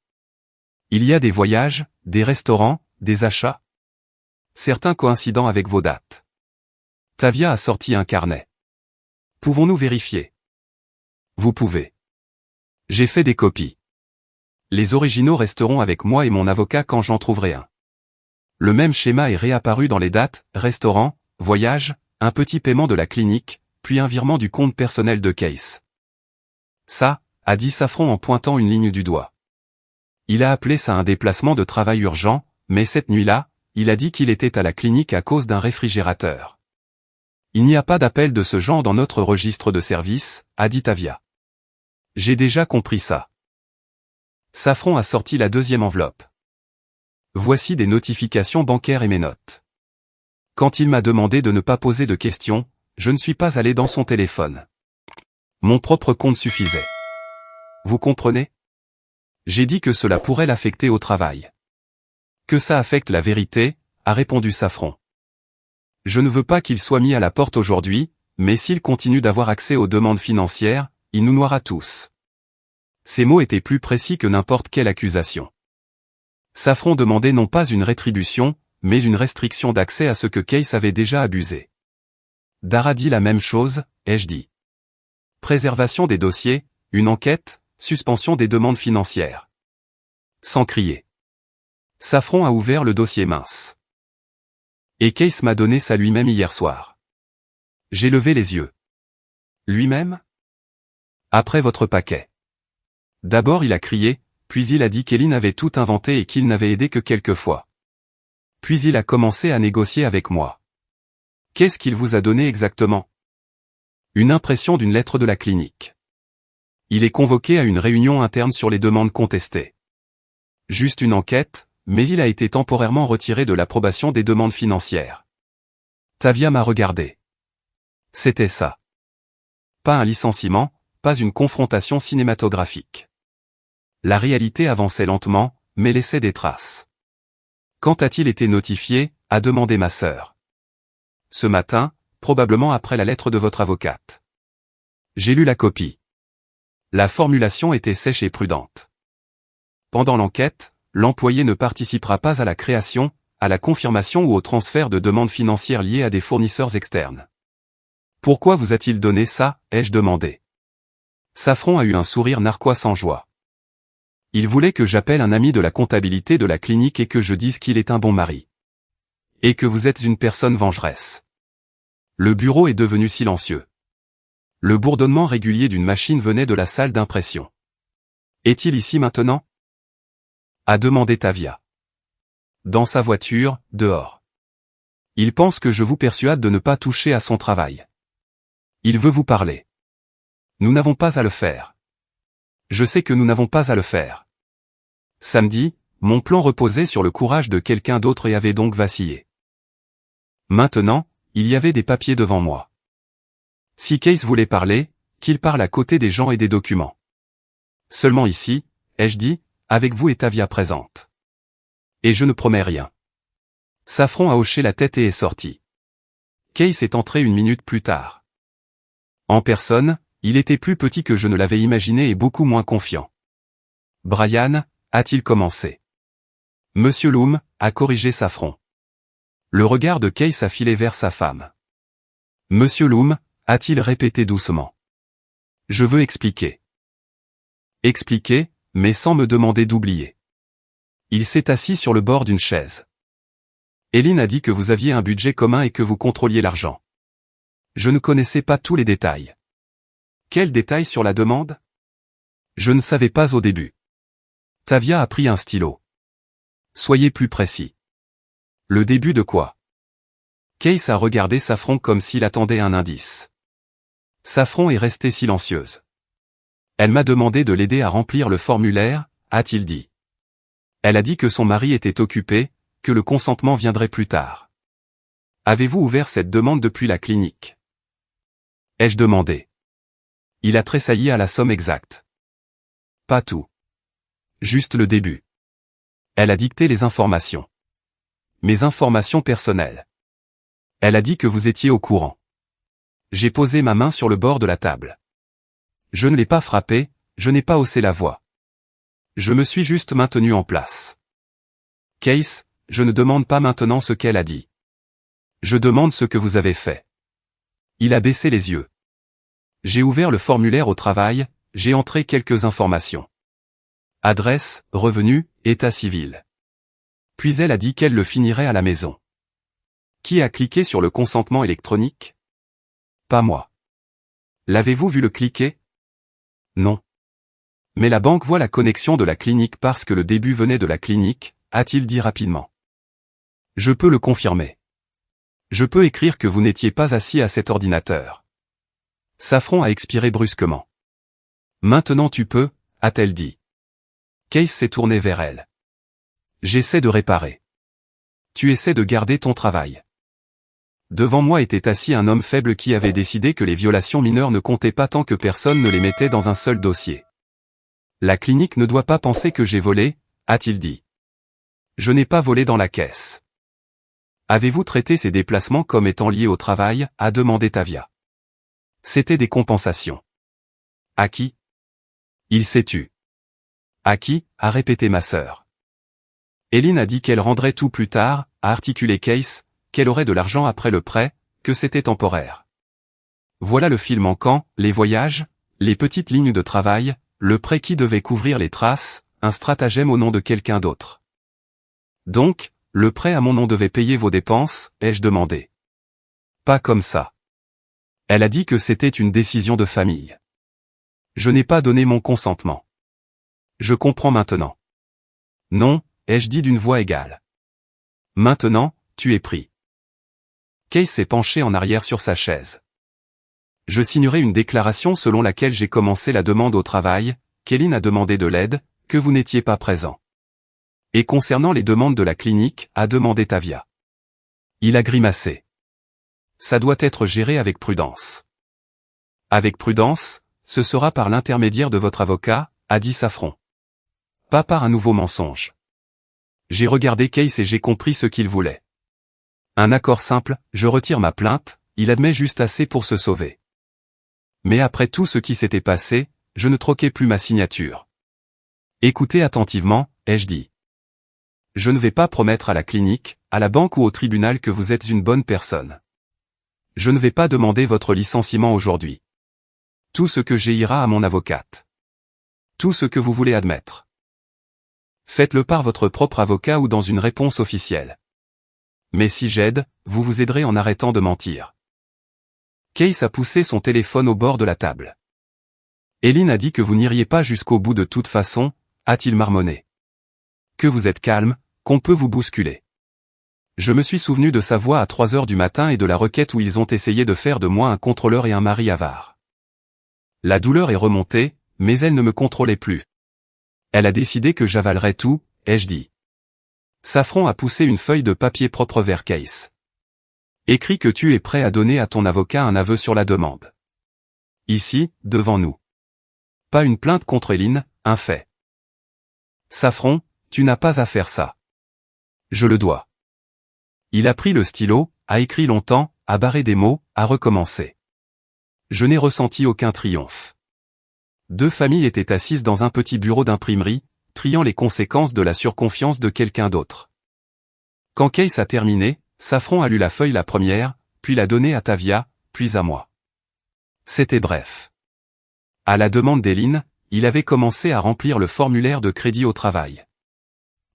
Il y a des voyages, des restaurants, des achats. Certains coïncidant avec vos dates. Tavia a sorti un carnet. Pouvons-nous vérifier? Vous pouvez. J'ai fait des copies. Les originaux resteront avec moi et mon avocat quand j'en trouverai un. Le même schéma est réapparu dans les dates, restaurants, voyages, un petit paiement de la clinique, puis un virement du compte personnel de Case. Ça, a dit Safran en pointant une ligne du doigt. Il a appelé ça un déplacement de travail urgent, mais cette nuit-là, il a dit qu'il était à la clinique à cause d'un réfrigérateur. Il n'y a pas d'appel de ce genre dans notre registre de service, a dit Tavia. J'ai déjà compris ça. Safran a sorti la deuxième enveloppe. Voici des notifications bancaires et mes notes. Quand il m'a demandé de ne pas poser de questions, je ne suis pas allé dans son téléphone. Mon propre compte suffisait. Vous comprenez? J'ai dit que cela pourrait l'affecter au travail. Que ça affecte la vérité, a répondu Safran. Je ne veux pas qu'il soit mis à la porte aujourd'hui, mais s'il continue d'avoir accès aux demandes financières, il nous noiera tous. Ces mots étaient plus précis que n'importe quelle accusation. Safran demandait non pas une rétribution, mais une restriction d'accès à ce que Case avait déjà abusé. Dara dit la même chose, ai-je dit. Préservation des dossiers, une enquête, suspension des demandes financières. Sans crier. Safran a ouvert le dossier mince. Et Case m'a donné ça lui-même hier soir. J'ai levé les yeux. Lui-même? Après votre paquet. D'abord il a crié, puis il a dit qu'Eline avait tout inventé et qu'il n'avait aidé que quelques fois. Puis il a commencé à négocier avec moi. Qu'est-ce qu'il vous a donné exactement? Une impression d'une lettre de la clinique. Il est convoqué à une réunion interne sur les demandes contestées. Juste une enquête, mais il a été temporairement retiré de l'approbation des demandes financières. Tavia m'a regardé. C'était ça. Pas un licenciement, pas une confrontation cinématographique. La réalité avançait lentement, mais laissait des traces. Quand a-t-il été notifié, a demandé ma sœur. Ce matin, probablement après la lettre de votre avocate. J'ai lu la copie. La formulation était sèche et prudente. Pendant l'enquête, l'employé ne participera pas à la création, à la confirmation ou au transfert de demandes financières liées à des fournisseurs externes. Pourquoi vous a-t-il donné ça, ai-je demandé. Safran a eu un sourire narquois sans joie. Il voulait que j'appelle un ami de la comptabilité de la clinique et que je dise qu'il est un bon mari. Et que vous êtes une personne vengeresse. Le bureau est devenu silencieux. Le bourdonnement régulier d'une machine venait de la salle d'impression. Est-il ici maintenant? A demandé Tavia. Dans sa voiture, dehors. Il pense que je vous persuade de ne pas toucher à son travail. Il veut vous parler. Nous n'avons pas à le faire. Je sais que nous n'avons pas à le faire. Samedi, mon plan reposait sur le courage de quelqu'un d'autre et avait donc vacillé. Maintenant, il y avait des papiers devant moi. Si Case voulait parler, qu'il parle à côté des gens et des documents. Seulement ici, ai-je dit, avec vous et Tavia présente. Et je ne promets rien. Safran a hoché la tête et est sorti. Case est entré une minute plus tard. En personne, il était plus petit que je ne l'avais imaginé et beaucoup moins confiant. Brian, a-t-il commencé. Monsieur Loom, a corrigé Safran. Le regard de Case a filé vers sa femme. Monsieur Loom, a-t-il répété doucement. Je veux expliquer. Expliquer, mais sans me demander d'oublier. Il s'est assis sur le bord d'une chaise. Eline a dit que vous aviez un budget commun et que vous contrôliez l'argent. Je ne connaissais pas tous les détails. Quels détails sur la demande? Je ne savais pas au début. Tavia a pris un stylo. Soyez plus précis. Le début de quoi? Case a regardé Safran comme s'il attendait un indice. Safran est restée silencieuse. Elle m'a demandé de l'aider à remplir le formulaire, a-t-il dit. Elle a dit que son mari était occupé, que le consentement viendrait plus tard. Avez-vous ouvert cette demande depuis la clinique? Ai-je demandé. Il a tressailli à la somme exacte. Pas tout. Juste le début. Elle a dicté les informations. Mes informations personnelles. Elle a dit que vous étiez au courant. J'ai posé ma main sur le bord de la table. Je ne l'ai pas frappé, je n'ai pas haussé la voix. Je me suis juste maintenu en place. Case, je ne demande pas maintenant ce qu'elle a dit. Je demande ce que vous avez fait. Il a baissé les yeux. J'ai ouvert le formulaire au travail, j'ai entré quelques informations. Adresse, revenus, état civil. Puis elle a dit qu'elle le finirait à la maison. Qui a cliqué sur le consentement électronique? Pas moi. L'avez-vous vu le cliquer? Non. Mais la banque voit la connexion de la clinique parce que le début venait de la clinique, a-t-il dit rapidement. Je peux le confirmer. Je peux écrire que vous n'étiez pas assis à cet ordinateur. Safran a expiré brusquement. Maintenant tu peux, a-t-elle dit. Case s'est tourné vers elle. J'essaie de réparer. Tu essaies de garder ton travail. Devant moi était assis un homme faible qui avait décidé que les violations mineures ne comptaient pas tant que personne ne les mettait dans un seul dossier. La clinique ne doit pas penser que j'ai volé, a-t-il dit. Je n'ai pas volé dans la caisse. Avez-vous traité ces déplacements comme étant liés au travail, a demandé Tavia. C'était des compensations. À qui? Il s'est tu. À qui? A répété ma sœur. Eileen a dit qu'elle rendrait tout plus tard, a articulé Case, qu'elle aurait de l'argent après le prêt, que c'était temporaire. Voilà le fil manquant, les voyages, les petites lignes de travail, le prêt qui devait couvrir les traces, un stratagème au nom de quelqu'un d'autre. Donc, le prêt à mon nom devait payer vos dépenses, ai-je demandé. Pas comme ça. Elle a dit que c'était une décision de famille. Je n'ai pas donné mon consentement. Je comprends maintenant. Non, ai-je dit d'une voix égale. Maintenant, tu es pris. Kay s'est penché en arrière sur sa chaise. Je signerai une déclaration selon laquelle j'ai commencé la demande au travail, qu'Eileen a demandé de l'aide, que vous n'étiez pas présent. Et concernant les demandes de la clinique, a demandé Tavia. Il a grimacé. Ça doit être géré avec prudence. Avec prudence, ce sera par l'intermédiaire de votre avocat, a dit Saffron. Pas par un nouveau mensonge. J'ai regardé Case et j'ai compris ce qu'il voulait. Un accord simple, je retire ma plainte, il admet juste assez pour se sauver. Mais après tout ce qui s'était passé, je ne troquais plus ma signature. Écoutez attentivement, ai-je dit. Je ne vais pas promettre à la clinique, à la banque ou au tribunal que vous êtes une bonne personne. Je ne vais pas demander votre licenciement aujourd'hui. Tout ce que j'ai ira à mon avocate. Tout ce que vous voulez admettre. Faites-le par votre propre avocat ou dans une réponse officielle. Mais si j'aide, vous vous aiderez en arrêtant de mentir. Case a poussé son téléphone au bord de la table. Eileen a dit que vous n'iriez pas jusqu'au bout de toute façon, a-t-il marmonné. Que vous êtes calme, qu'on peut vous bousculer. Je me suis souvenu de sa voix à 3 heures du matin et de la requête où ils ont essayé de faire de moi un contrôleur et un mari avare. La douleur est remontée, mais elle ne me contrôlait plus. Elle a décidé que j'avalerais tout, ai-je dit. Saffron a poussé une feuille de papier propre vers Case. Écris que tu es prêt à donner à ton avocat un aveu sur la demande. Ici, devant nous. Pas une plainte contre Eileen, un fait. Saffron, tu n'as pas à faire ça. Je le dois. Il a pris le stylo, a écrit longtemps, a barré des mots, a recommencé. Je n'ai ressenti aucun triomphe. 2 familles étaient assises dans un petit bureau d'imprimerie, triant les conséquences de la surconfiance de quelqu'un d'autre. Quand Case a terminé, Saffron a lu la feuille la première, puis l'a donnée à Tavia, puis à moi. C'était bref. À la demande d'Eileen, il avait commencé à remplir le formulaire de crédit au travail.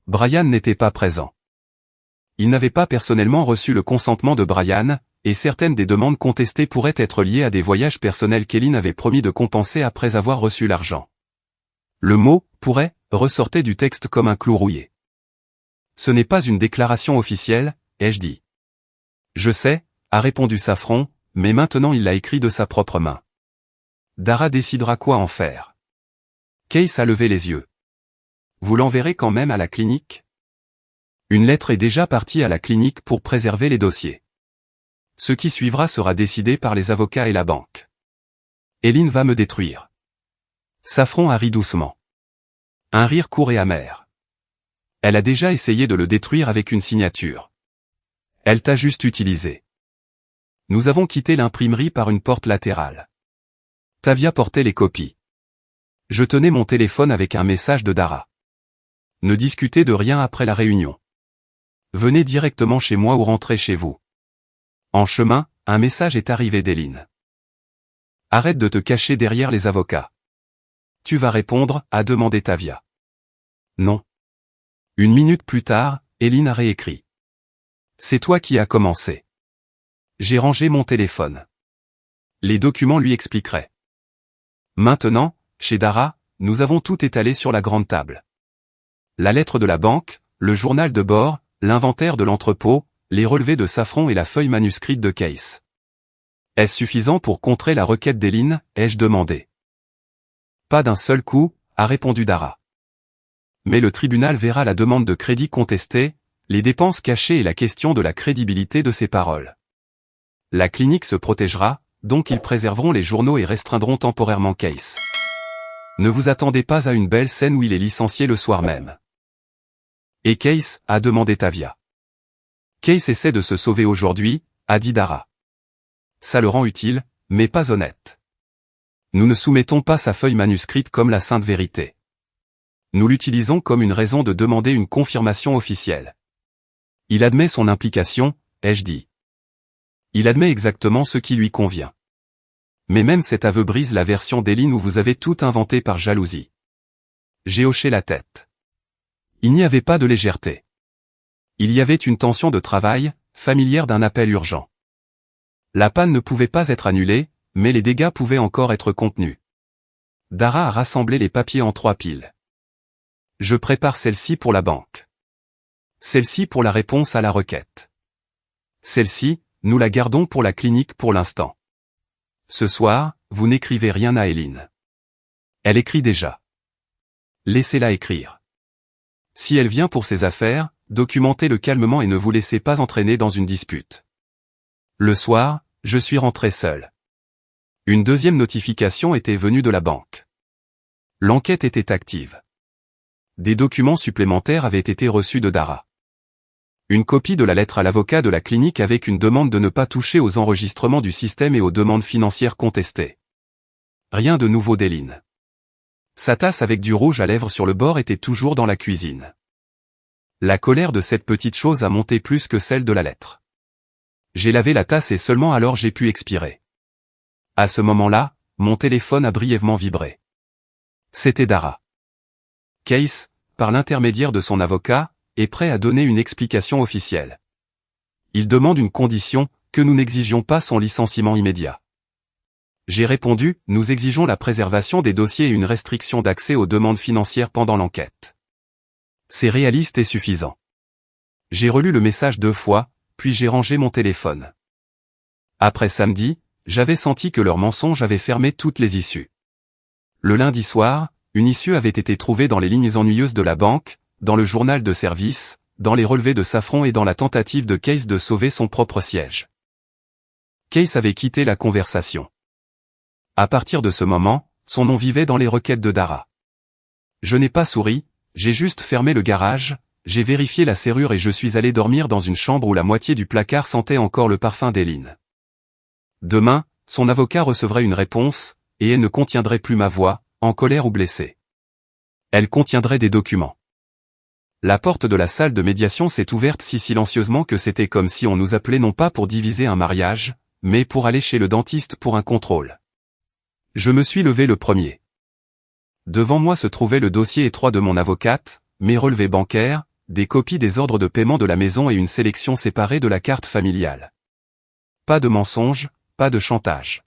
Brian n'était pas présent. Il n'avait pas personnellement reçu le consentement de Brian, et certaines des demandes contestées pourraient être liées à des voyages personnels qu'Eileen avait promis de compenser après avoir reçu l'argent. Le mot « pourrait » ressortait du texte comme un clou rouillé. Ce n'est pas une déclaration officielle, ai-je dit. Je sais, a répondu Saffron, mais maintenant il l'a écrit de sa propre main. Dara décidera quoi en faire. Case a levé les yeux. Vous l'enverrez quand même à la clinique? Une lettre est déjà partie à la clinique pour préserver les dossiers. Ce qui suivra sera décidé par les avocats et la banque. Eileen va me détruire. Saffron a ri doucement. Un rire court et amer. Elle a déjà essayé de le détruire avec une signature. Elle t'a juste utilisé. Nous avons quitté l'imprimerie par une porte latérale. Tavia portait les copies. Je tenais mon téléphone avec un message de Dara. Ne discutez de rien après la réunion. Venez directement chez moi ou rentrez chez vous. En chemin, un message est arrivé d'Eileen. Arrête de te cacher derrière les avocats. Tu vas répondre, a demandé Tavia. Non. 1 minute plus tard, Eileen a réécrit. C'est toi qui as commencé. J'ai rangé mon téléphone. Les documents lui expliqueraient. Maintenant, chez Dara, nous avons tout étalé sur la grande table. La lettre de la banque, le journal de bord, l'inventaire de l'entrepôt, les relevés de Saffron et la feuille manuscrite de Case. Est-ce suffisant pour contrer la requête d'Eileen, ai-je demandé. Pas d'un seul coup, a répondu Dara. Mais le tribunal verra la demande de crédit contestée, les dépenses cachées et la question de la crédibilité de ses paroles. La clinique se protégera, donc ils préserveront les journaux et restreindront temporairement Case. Ne vous attendez pas à une belle scène où il est licencié le soir même. Et Case, a demandé Tavia. Case essaie de se sauver aujourd'hui, a dit Dara. Ça le rend utile, mais pas honnête. Nous ne soumettons pas sa feuille manuscrite comme la sainte vérité. Nous l'utilisons comme une raison de demander une confirmation officielle. Il admet son implication, ai-je dit. Il admet exactement ce qui lui convient. Mais même cet aveu brise la version d'Eileen où vous avez tout inventé par jalousie. J'ai hoché la tête. Il n'y avait pas de légèreté. Il y avait une tension de travail, familière d'un appel urgent. La panne ne pouvait pas être annulée, mais les dégâts pouvaient encore être contenus. Dara a rassemblé les papiers en 3 piles. Je prépare celle-ci pour la banque. Celle-ci pour la réponse à la requête. Celle-ci, nous la gardons pour la clinique pour l'instant. Ce soir, vous n'écrivez rien à Eileen. Elle écrit déjà. Laissez-la écrire. Si elle vient pour ses affaires, documentez-le calmement et ne vous laissez pas entraîner dans une dispute. Le soir, je suis rentré seul. Une deuxième notification était venue de la banque. L'enquête était active. Des documents supplémentaires avaient été reçus de Dara. Une copie de la lettre à l'avocat de la clinique avec une demande de ne pas toucher aux enregistrements du système et aux demandes financières contestées. Rien de nouveau d'Eileen. Sa tasse avec du rouge à lèvres sur le bord était toujours dans la cuisine. La colère de cette petite chose a monté plus que celle de la lettre. J'ai lavé la tasse et seulement alors j'ai pu expirer. À ce moment-là, mon téléphone a brièvement vibré. C'était Dara. Case, par l'intermédiaire de son avocat, est prêt à donner une explication officielle. Il demande une condition, que nous n'exigions pas son licenciement immédiat. J'ai répondu, nous exigeons la préservation des dossiers et une restriction d'accès aux demandes financières pendant l'enquête. C'est réaliste et suffisant. J'ai relu le message 2 fois, puis j'ai rangé mon téléphone. Après samedi, j'avais senti que leur mensonge avait fermé toutes les issues. Le lundi soir, une issue avait été trouvée dans les lignes ennuyeuses de la banque, dans le journal de service, dans les relevés de Safran et dans la tentative de Case de sauver son propre siège. Case avait quitté la conversation. À partir de ce moment, son nom vivait dans les requêtes de Dara. Je n'ai pas souri, j'ai juste fermé le garage, j'ai vérifié la serrure et je suis allé dormir dans une chambre où la moitié du placard sentait encore le parfum d'Eileen. Demain, son avocat recevrait une réponse, et elle ne contiendrait plus ma voix, en colère ou blessée. Elle contiendrait des documents. La porte de la salle de médiation s'est ouverte si silencieusement que c'était comme si on nous appelait non pas pour diviser un mariage, mais pour aller chez le dentiste pour un contrôle. Je me suis levé le premier. Devant moi se trouvait le dossier étroit de mon avocate, mes relevés bancaires, des copies des ordres de paiement de la maison et une sélection séparée de la carte familiale. Pas de mensonges, pas de chantage.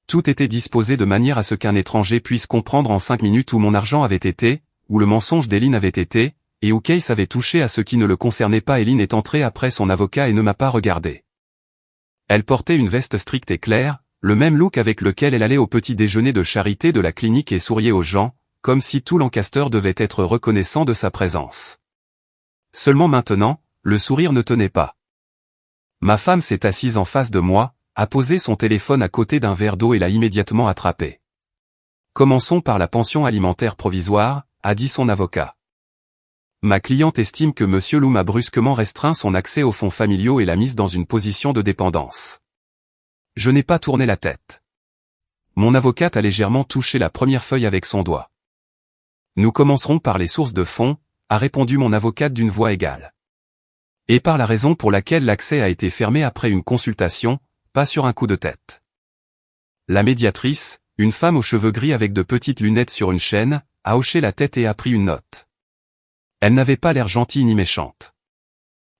Tout était disposé de manière à ce qu'un étranger puisse comprendre en 5 minutes où mon argent avait été, où le mensonge d'Eileen avait été, et où Case avait touché à ce qui ne le concernait pas. Eileen est entrée après son avocat et ne m'a pas regardé. Elle portait une veste stricte et claire, le même look avec lequel elle allait au petit déjeuner de charité de la clinique et souriait aux gens, comme si tout Lancaster devait être reconnaissant de sa présence. Seulement maintenant, le sourire ne tenait pas. Ma femme s'est assise en face de moi, a posé son téléphone à côté d'un verre d'eau et l'a immédiatement attrapé. Commençons par la pension alimentaire provisoire, a dit son avocat. Ma cliente estime que M. Loom a brusquement restreint son accès aux fonds familiaux et l'a mise dans une position de dépendance. Je n'ai pas tourné la tête. Mon avocate a légèrement touché la première feuille avec son doigt. Nous commencerons par les sources de fonds, a répondu mon avocate d'une voix égale. Et par la raison pour laquelle l'accès a été fermé après une consultation, pas sur un coup de tête. La médiatrice, une femme aux cheveux gris avec de petites lunettes sur une chaîne, a hoché la tête et a pris une note. Elle n'avait pas l'air gentille ni méchante.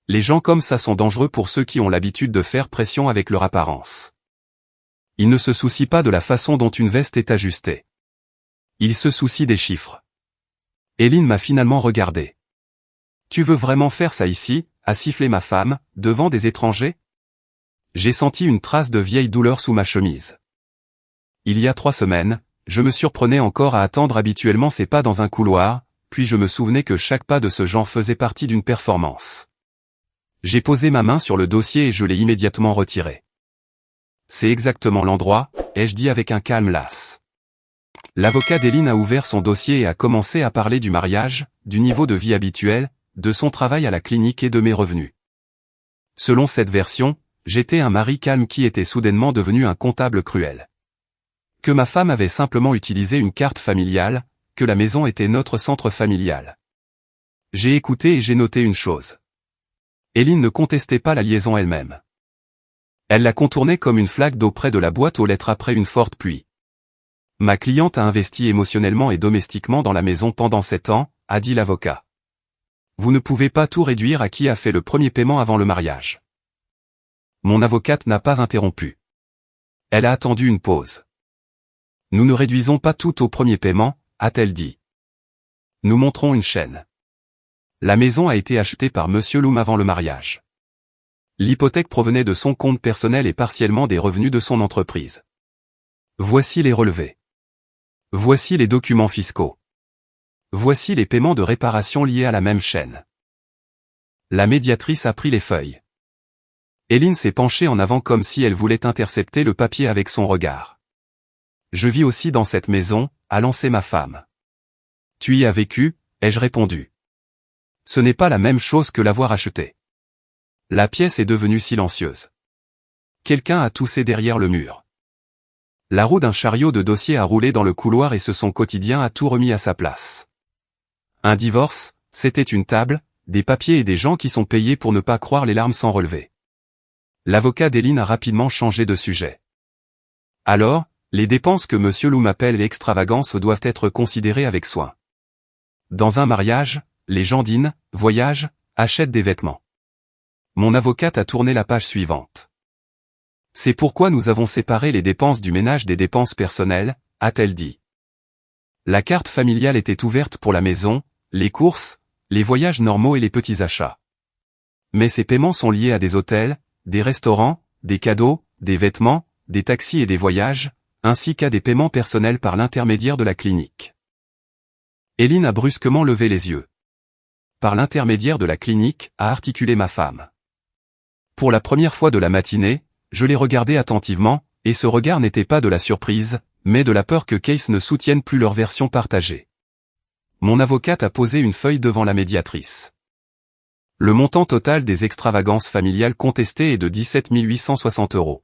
Les gens comme ça sont dangereux pour ceux qui ont l'habitude de faire pression avec leur apparence. Ils ne se soucient pas de la façon dont une veste est ajustée. Ils se soucient des chiffres. Eileen m'a finalement regardé. Tu veux vraiment faire ça ici, a sifflé ma femme, devant des étrangers? J'ai senti une trace de vieille douleur sous ma chemise. Il y a 3 semaines, je me surprenais encore à attendre habituellement ses pas dans un couloir, puis je me souvenais que chaque pas de ce genre faisait partie d'une performance. J'ai posé ma main sur le dossier et je l'ai immédiatement retiré. C'est exactement l'endroit, ai-je dit avec un calme las. L'avocat d'Éline a ouvert son dossier et a commencé à parler du mariage, du niveau de vie habituel, de son travail à la clinique et de mes revenus. Selon cette version, j'étais un mari calme qui était soudainement devenu un comptable cruel. Que ma femme avait simplement utilisé une carte familiale, que la maison était notre centre familial. J'ai écouté et j'ai noté une chose. Éline ne contestait pas la liaison elle-même. Elle la contournait comme une flaque d'eau près de la boîte aux lettres après une forte pluie. Ma cliente a investi émotionnellement et domestiquement dans la maison pendant 7 ans, a dit l'avocat. Vous ne pouvez pas tout réduire à qui a fait le premier paiement avant le mariage. Mon avocate n'a pas interrompu. Elle a attendu une pause. Nous ne réduisons pas tout au premier paiement, a-t-elle dit. Nous montrons une chaîne. La maison a été achetée par Monsieur Loum avant le mariage. L'hypothèque provenait de son compte personnel et partiellement des revenus de son entreprise. Voici les relevés. Voici les documents fiscaux. Voici les paiements de réparation liés à la même chaîne. La médiatrice a pris les feuilles. Éline s'est penchée en avant comme si elle voulait intercepter le papier avec son regard. Je vis aussi dans cette maison, a lancé ma femme. Tu y as vécu, ai-je répondu. Ce n'est pas la même chose que l'avoir achetée. La pièce est devenue silencieuse. Quelqu'un a toussé derrière le mur. La roue d'un chariot de dossier a roulé dans le couloir et son quotidien a tout remis à sa place. Un divorce, c'était une table, des papiers et des gens qui sont payés pour ne pas croire les larmes sans relever. L'avocat d'Éline a rapidement changé de sujet. Alors, les dépenses que Monsieur Loum appelle l'extravagance doivent être considérées avec soin. Dans un mariage, les gens dînent, voyagent, achètent des vêtements. Mon avocate a tourné la page suivante. C'est pourquoi nous avons séparé les dépenses du ménage des dépenses personnelles, a-t-elle dit. La carte familiale était ouverte pour la maison, les courses, les voyages normaux et les petits achats. Mais ces paiements sont liés à des hôtels, des restaurants, des cadeaux, des vêtements, des taxis et des voyages, ainsi qu'à des paiements personnels par l'intermédiaire de la clinique. Éline a brusquement levé les yeux. Par l'intermédiaire de la clinique, a articulé ma femme. Pour la première fois de la matinée, je l'ai regardé attentivement, et ce regard n'était pas de la surprise, mais de la peur que Case ne soutienne plus leur version partagée. Mon avocate a posé une feuille devant la médiatrice. Le montant total des extravagances familiales contestées est de 17 860 €.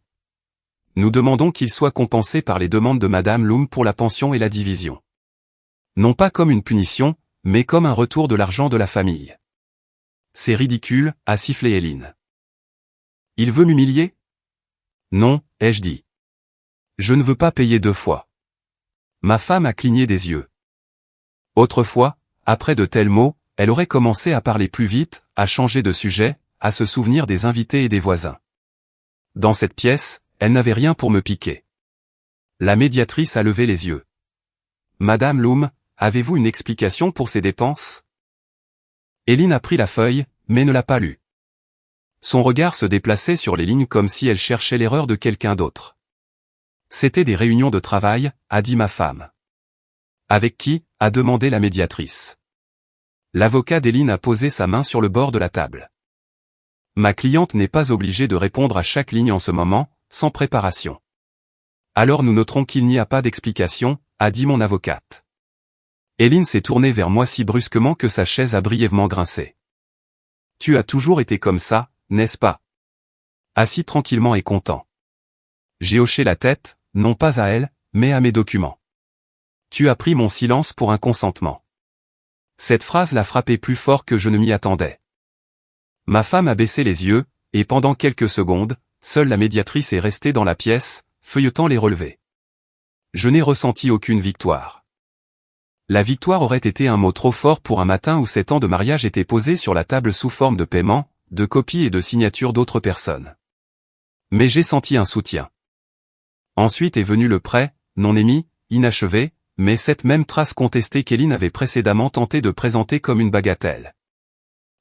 Nous demandons qu'il soit compensé par les demandes de Madame Loum pour la pension et la division. Non pas comme une punition, mais comme un retour de l'argent de la famille. C'est ridicule, a sifflé Éline. Il veut m'humilier ? Non, ai-je dit. Je ne veux pas payer 2 fois. Ma femme a cligné des yeux. Autrefois, après de tels mots, elle aurait commencé à parler plus vite, à changer de sujet, à se souvenir des invités et des voisins. Dans cette pièce, elle n'avait rien pour me piquer. La médiatrice a levé les yeux. Madame Loum, avez-vous une explication pour ces dépenses ? Éline a pris la feuille, mais ne l'a pas lue. Son regard se déplaçait sur les lignes comme si elle cherchait l'erreur de quelqu'un d'autre. C'était des réunions de travail, a dit ma femme. Avec qui ? A demandé la médiatrice. L'avocat d'Éline a posé sa main sur le bord de la table. Ma cliente n'est pas obligée de répondre à chaque ligne en ce moment, sans préparation. Alors nous noterons qu'il n'y a pas d'explication, a dit mon avocate. Éline s'est tournée vers moi si brusquement que sa chaise a brièvement grincé. Tu as toujours été comme ça, n'est-ce pas ? Assis tranquillement et content. J'ai hoché la tête, non pas à elle, mais à mes documents. Tu as pris mon silence pour un consentement. Cette phrase l'a frappé plus fort que je ne m'y attendais. Ma femme a baissé les yeux, et pendant quelques secondes, seule la médiatrice est restée dans la pièce, feuilletant les relevés. Je n'ai ressenti aucune victoire. La victoire aurait été un mot trop fort pour un matin où 7 ans de mariage étaient posés sur la table sous forme de paiement, de copies et de signatures d'autres personnes. Mais j'ai senti un soutien. Ensuite est venu le prêt, non émis, inachevé, mais cette même trace contestée qu'Éline avait précédemment tenté de présenter comme une bagatelle.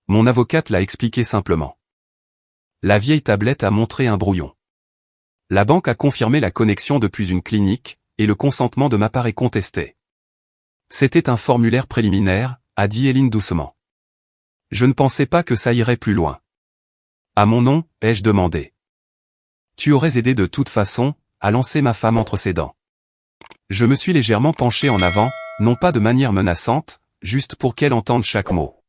Mon avocate l'a expliqué simplement. La vieille tablette a montré un brouillon. La banque a confirmé la connexion depuis une clinique, et le consentement de ma part est contesté. C'était un formulaire préliminaire, a dit Éline doucement. Je ne pensais pas que ça irait plus loin. À mon nom, ai-je demandé. Tu aurais aidé de toute façon, a lancé ma femme entre ses dents. Je me suis légèrement penché en avant, non pas de manière menaçante, juste pour qu'elle entende chaque mot.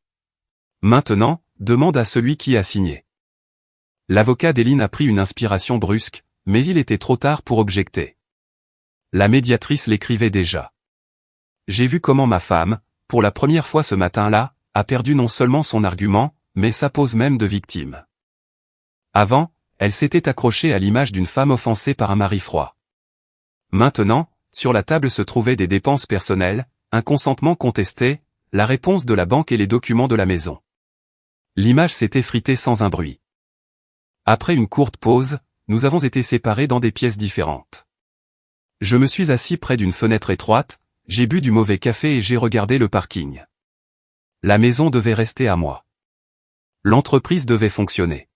Maintenant, demande à celui qui a signé. L'avocat d'Éline a pris une inspiration brusque, mais il était trop tard pour objecter. La médiatrice l'écrivait déjà. J'ai vu comment ma femme, pour la première fois ce matin-là, a perdu non seulement son argument, mais sa pose même de victime. Avant, elle s'était accrochée à l'image d'une femme offensée par un mari froid. Maintenant, sur la table se trouvaient des dépenses personnelles, un consentement contesté, la réponse de la banque et les documents de la maison. L'image s'est effritée sans un bruit. Après une courte pause, nous avons été séparés dans des pièces différentes. Je me suis assis près d'une fenêtre étroite, j'ai bu du mauvais café et j'ai regardé le parking. La maison devait rester à moi. L'entreprise devait fonctionner.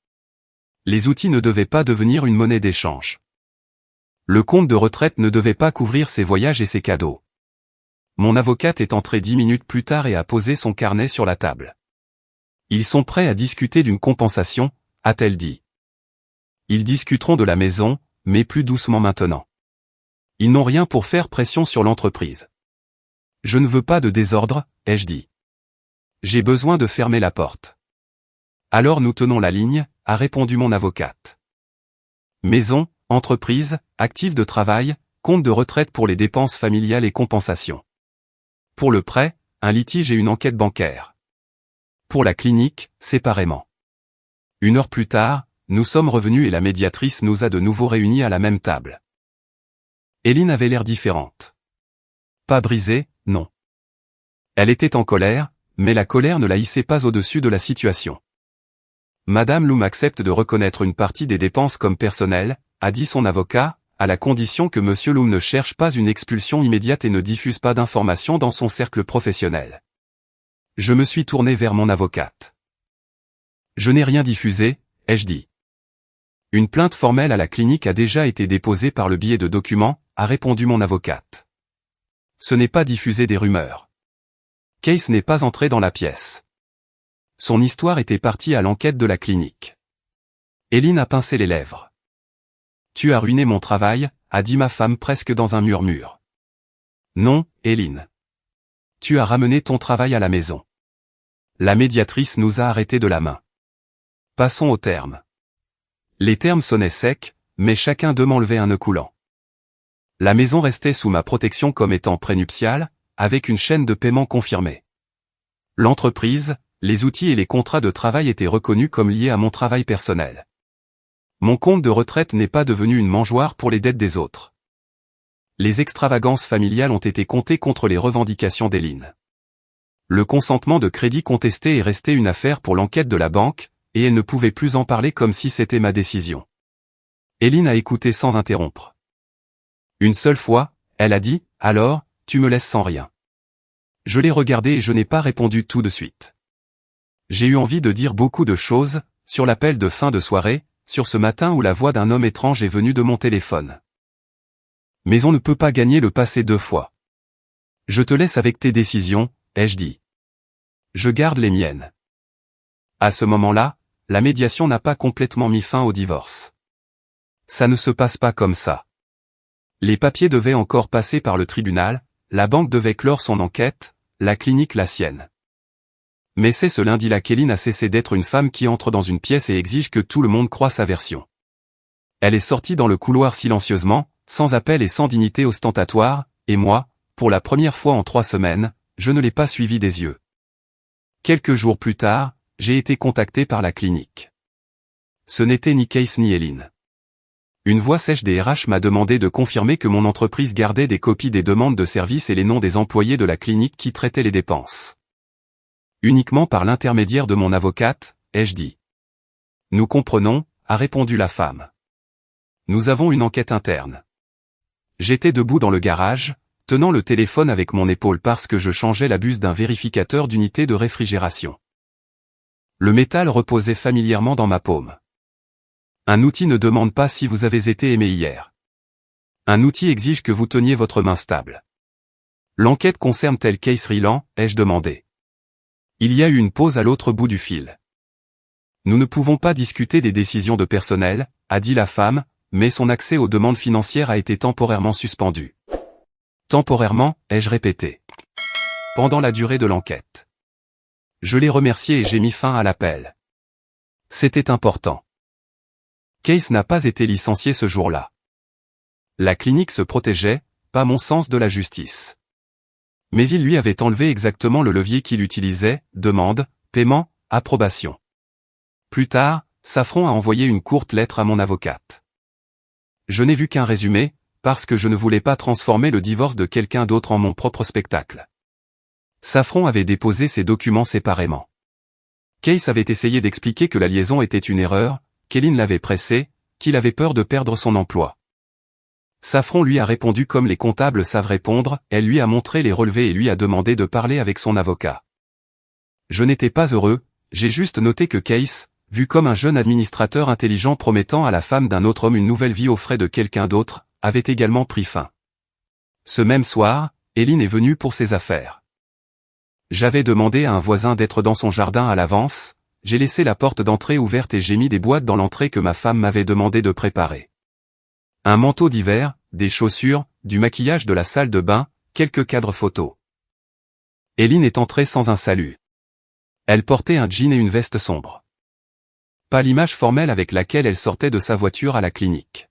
Les outils ne devaient pas devenir une monnaie d'échange. Le compte de retraite ne devait pas couvrir ses voyages et ses cadeaux. Mon avocate est entrée 10 minutes plus tard et a posé son carnet sur la table. Ils sont prêts à discuter d'une compensation, a-t-elle dit. Ils discuteront de la maison, mais plus doucement maintenant. Ils n'ont rien pour faire pression sur l'entreprise. Je ne veux pas de désordre, ai-je dit. J'ai besoin de fermer la porte. Alors nous tenons la ligne, a répondu mon avocate. Maison, entreprise, actifs de travail, compte de retraite pour les dépenses familiales et compensation. Pour le prêt, un litige et une enquête bancaire. Pour la clinique, séparément. 1 heure plus tard, nous sommes revenus et la médiatrice nous a de nouveau réunis à la même table. Éline avait l'air différente. Pas brisée, non. Elle était en colère, mais la colère ne la hissait pas au-dessus de la situation. Madame Loum accepte de reconnaître une partie des dépenses comme personnelles, a dit son avocat, à la condition que Monsieur Loum ne cherche pas une expulsion immédiate et ne diffuse pas d'informations dans son cercle professionnel. Je me suis tourné vers mon avocate. Je n'ai rien diffusé, ai-je dit. Une plainte formelle à la clinique a déjà été déposée par le biais de documents, a répondu mon avocate. Ce n'est pas diffuser des rumeurs. Case n'est pas entré dans la pièce. Son histoire était partie à l'enquête de la clinique. Éline a pincé les lèvres. Tu as ruiné mon travail, a dit ma femme presque dans un murmure. Non, Éline. Tu as ramené ton travail à la maison. La médiatrice nous a arrêtés de la main. Passons aux termes. Les termes sonnaient secs, mais chacun d'eux m'enlevait un nœud coulant. La maison restait sous ma protection comme étant prénuptiale, avec une chaîne de paiement confirmée. L'entreprise, les outils et les contrats de travail étaient reconnus comme liés à mon travail personnel. Mon compte de retraite n'est pas devenu une mangeoire pour les dettes des autres. Les extravagances familiales ont été comptées contre les revendications d'Éline. Le consentement de crédit contesté est resté une affaire pour l'enquête de la banque, et elle ne pouvait plus en parler comme si c'était ma décision. Éline a écouté sans interrompre. Une seule fois, elle a dit, « Alors, tu me laisses sans rien. » Je l'ai regardé et je n'ai pas répondu tout de suite. J'ai eu envie de dire beaucoup de choses, sur l'appel de fin de soirée, sur ce matin où la voix d'un homme étrange est venue de mon téléphone. Mais on ne peut pas gagner le passé 2 fois. Je te laisse avec tes décisions, ai-je dit. Je garde les miennes. À ce moment-là, la médiation n'a pas complètement mis fin au divorce. Ça ne se passe pas comme ça. Les papiers devaient encore passer par le tribunal, la banque devait clore son enquête, la clinique la sienne. Mais c'est ce lundi-là qu'Éline a cessé d'être une femme qui entre dans une pièce et exige que tout le monde croie sa version. Elle est sortie dans le couloir silencieusement, sans appel et sans dignité ostentatoire, et moi, pour la première fois en 3 semaines, je ne l'ai pas suivie des yeux. Quelques jours plus tard, j'ai été contacté par la clinique. Ce n'était ni Case ni Éline. Une voix sèche des RH m'a demandé de confirmer que mon entreprise gardait des copies des demandes de service et les noms des employés de la clinique qui traitaient les dépenses. Uniquement par l'intermédiaire de mon avocate, ai-je dit. Nous comprenons, a répondu la femme. Nous avons une enquête interne. J'étais debout dans le garage, tenant le téléphone avec mon épaule parce que je changeais la buse d'un vérificateur d'unité de réfrigération. Le métal reposait familièrement dans ma paume. Un outil ne demande pas si vous avez été aimé hier. Un outil exige que vous teniez votre main stable. L'enquête concerne tel Case Ryland, ai-je demandé. Il y a eu une pause à l'autre bout du fil. Nous ne pouvons pas discuter des décisions de personnel, a dit la femme, mais son accès aux demandes financières a été temporairement suspendu. Temporairement, ai-je répété. Pendant la durée de l'enquête. Je l'ai remercié et j'ai mis fin à l'appel. C'était important. Case n'a pas été licencié ce jour-là. La clinique se protégeait, pas mon sens de la justice. Mais il lui avait enlevé exactement le levier qu'il utilisait, demande, paiement, approbation. Plus tard, Safran a envoyé une courte lettre à mon avocate. Je n'ai vu qu'un résumé, parce que je ne voulais pas transformer le divorce de quelqu'un d'autre en mon propre spectacle. Safran avait déposé ses documents séparément. Case avait essayé d'expliquer que la liaison était une erreur, qu'Eileen l'avait pressé, qu'il avait peur de perdre son emploi. Safran lui a répondu comme les comptables savent répondre, elle lui a montré les relevés et lui a demandé de parler avec son avocat. Je n'étais pas heureux, j'ai juste noté que Case, vu comme un jeune administrateur intelligent promettant à la femme d'un autre homme une nouvelle vie aux frais de quelqu'un d'autre, avait également pris fin. Ce même soir, Eileen est venue pour ses affaires. J'avais demandé à un voisin d'être dans son jardin à l'avance, j'ai laissé la porte d'entrée ouverte et j'ai mis des boîtes dans l'entrée que ma femme m'avait demandé de préparer. Un manteau d'hiver, des chaussures, du maquillage de la salle de bain, quelques cadres photos. Eileen est entrée sans un salut. Elle portait un jean et une veste sombre. Pas l'image formelle avec laquelle elle sortait de sa voiture à la clinique.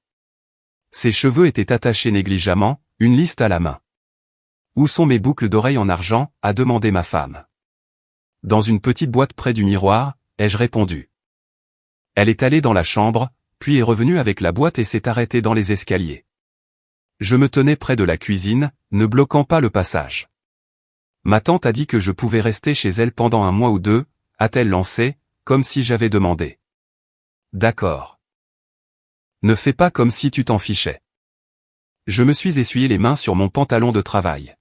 Ses cheveux étaient attachés négligemment, une liste à la main. Où sont mes boucles d'oreilles en argent, a demandé ma femme. Dans une petite boîte près du miroir, ai-je répondu. Elle est allée dans la chambre, puis est revenue avec la boîte et s'est arrêtée dans les escaliers. Je me tenais près de la cuisine, ne bloquant pas le passage. Ma tante a dit que je pouvais rester chez elle pendant un mois ou deux, a-t-elle lancé, comme si j'avais demandé. D'accord. Ne fais pas comme si tu t'en fichais. Je me suis essuyé les mains sur mon pantalon de travail.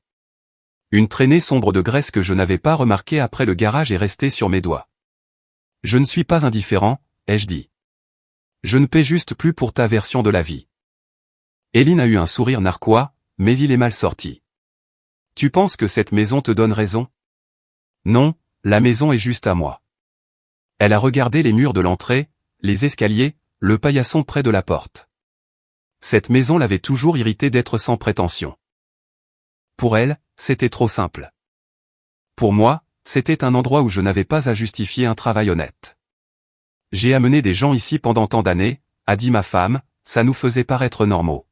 Une traînée sombre de graisse que je n'avais pas remarquée après le garage est restée sur mes doigts. Je ne suis pas indifférent, ai-je dit. Je ne paie juste plus pour ta version de la vie. Eileen a eu un sourire narquois, mais il est mal sorti. Tu penses que cette maison te donne raison? Non, la maison est juste à moi. Elle a regardé les murs de l'entrée, les escaliers, le paillasson près de la porte. Cette maison l'avait toujours irrité d'être sans prétention. Pour elle, c'était trop simple. Pour moi, c'était un endroit où je n'avais pas à justifier un travail honnête. J'ai amené des gens ici pendant tant d'années, a dit ma femme, ça nous faisait paraître normaux.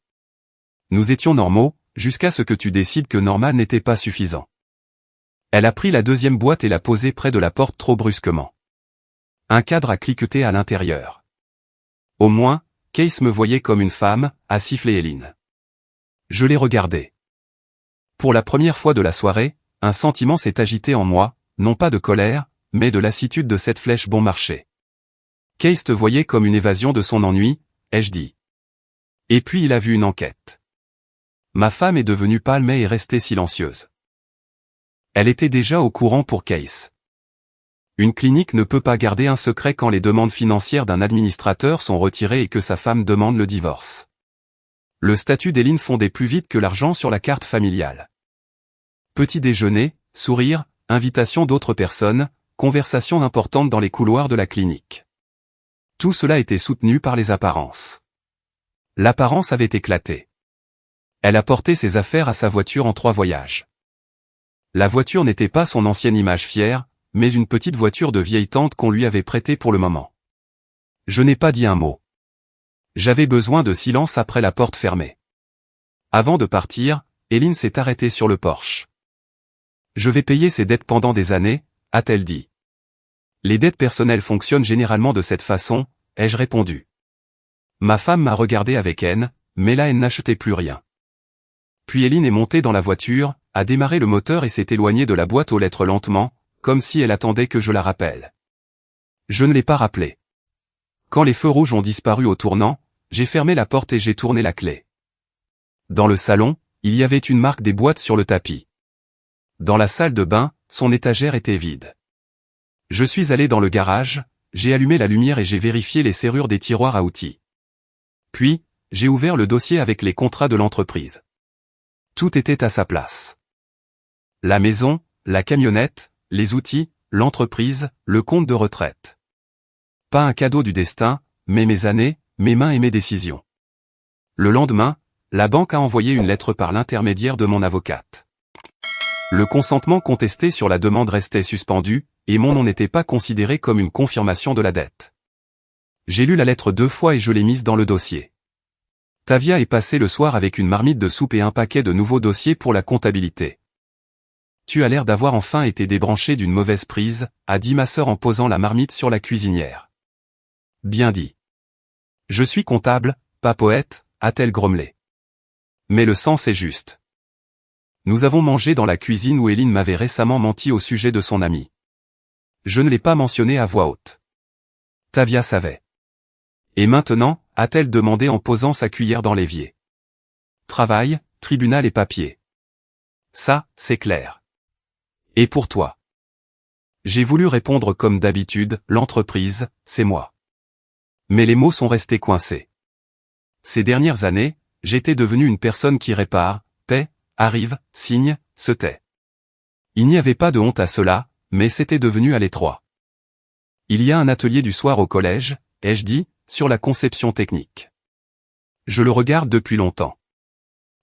Nous étions normaux, jusqu'à ce que tu décides que normal n'était pas suffisant. Elle a pris la deuxième boîte et l'a posée près de la porte trop brusquement. Un cadre a cliqueté à l'intérieur. Au moins, Case me voyait comme une femme, a sifflé Eileen. Je l'ai regardé. Pour la première fois de la soirée, un sentiment s'est agité en moi, non pas de colère, mais de lassitude de cette flèche bon marché. Case te voyait comme une évasion de son ennui, ai-je dit. Et puis il a vu une enquête. Ma femme est devenue pâle mais est restée silencieuse. Elle était déjà au courant pour Case. Une clinique ne peut pas garder un secret quand les demandes financières d'un administrateur sont retirées et que sa femme demande le divorce. Le statut d'Eileen fondait plus vite que l'argent sur la carte familiale. Petit déjeuner, sourire, invitation d'autres personnes, conversation importante dans les couloirs de la clinique. Tout cela était soutenu par les apparences. L'apparence avait éclaté. Elle a porté ses affaires à sa voiture en 3 voyages. La voiture n'était pas son ancienne image fière, mais une petite voiture de vieille tante qu'on lui avait prêtée pour le moment. Je n'ai pas dit un mot. J'avais besoin de silence après la porte fermée. Avant de partir, Eileen s'est arrêtée sur le porche. Je vais payer ces dettes pendant des années, a-t-elle dit. Les dettes personnelles fonctionnent généralement de cette façon, ai-je répondu. Ma femme m'a regardé avec haine, mais là elle n'achetait plus rien. Puis Eileen est montée dans la voiture, a démarré le moteur et s'est éloignée de la boîte aux lettres lentement, comme si elle attendait que je la rappelle. Je ne l'ai pas rappelé. Quand les feux rouges ont disparu au tournant, j'ai fermé la porte et j'ai tourné la clé. Dans le salon, il y avait une marque des boîtes sur le tapis. Dans la salle de bain, son étagère était vide. Je suis allé dans le garage, j'ai allumé la lumière et j'ai vérifié les serrures des tiroirs à outils. Puis, j'ai ouvert le dossier avec les contrats de l'entreprise. Tout était à sa place. La maison, la camionnette, les outils, l'entreprise, le compte de retraite. Pas un cadeau du destin, mais mes années, mes mains et mes décisions. Le lendemain, la banque a envoyé une lettre par l'intermédiaire de mon avocate. Le consentement contesté sur la demande restait suspendu, et mon nom n'était pas considéré comme une confirmation de la dette. J'ai lu la lettre 2 fois et je l'ai mise dans le dossier. Tavia est passée le soir avec une marmite de soupe et un paquet de nouveaux dossiers pour la comptabilité. Tu as l'air d'avoir enfin été débranché d'une mauvaise prise, a dit ma sœur en posant la marmite sur la cuisinière. Bien dit. Je suis comptable, pas poète, a-t-elle grommelé. Mais le sens est juste. Nous avons mangé dans la cuisine où Éline m'avait récemment menti au sujet de son ami. Je ne l'ai pas mentionné à voix haute. Tavia savait. Et maintenant, a-t-elle demandé en posant sa cuillère dans l'évier. Travail, tribunal et papier. Ça, c'est clair. Et pour toi? J'ai voulu répondre comme d'habitude, l'entreprise, c'est moi. Mais les mots sont restés coincés. Ces dernières années, j'étais devenu une personne qui répare, paie, arrive, signe, se tait. Il n'y avait pas de honte à cela, mais c'était devenu à l'étroit. Il y a un atelier du soir au collège, ai-je dit, sur la conception technique. Je le regarde depuis longtemps.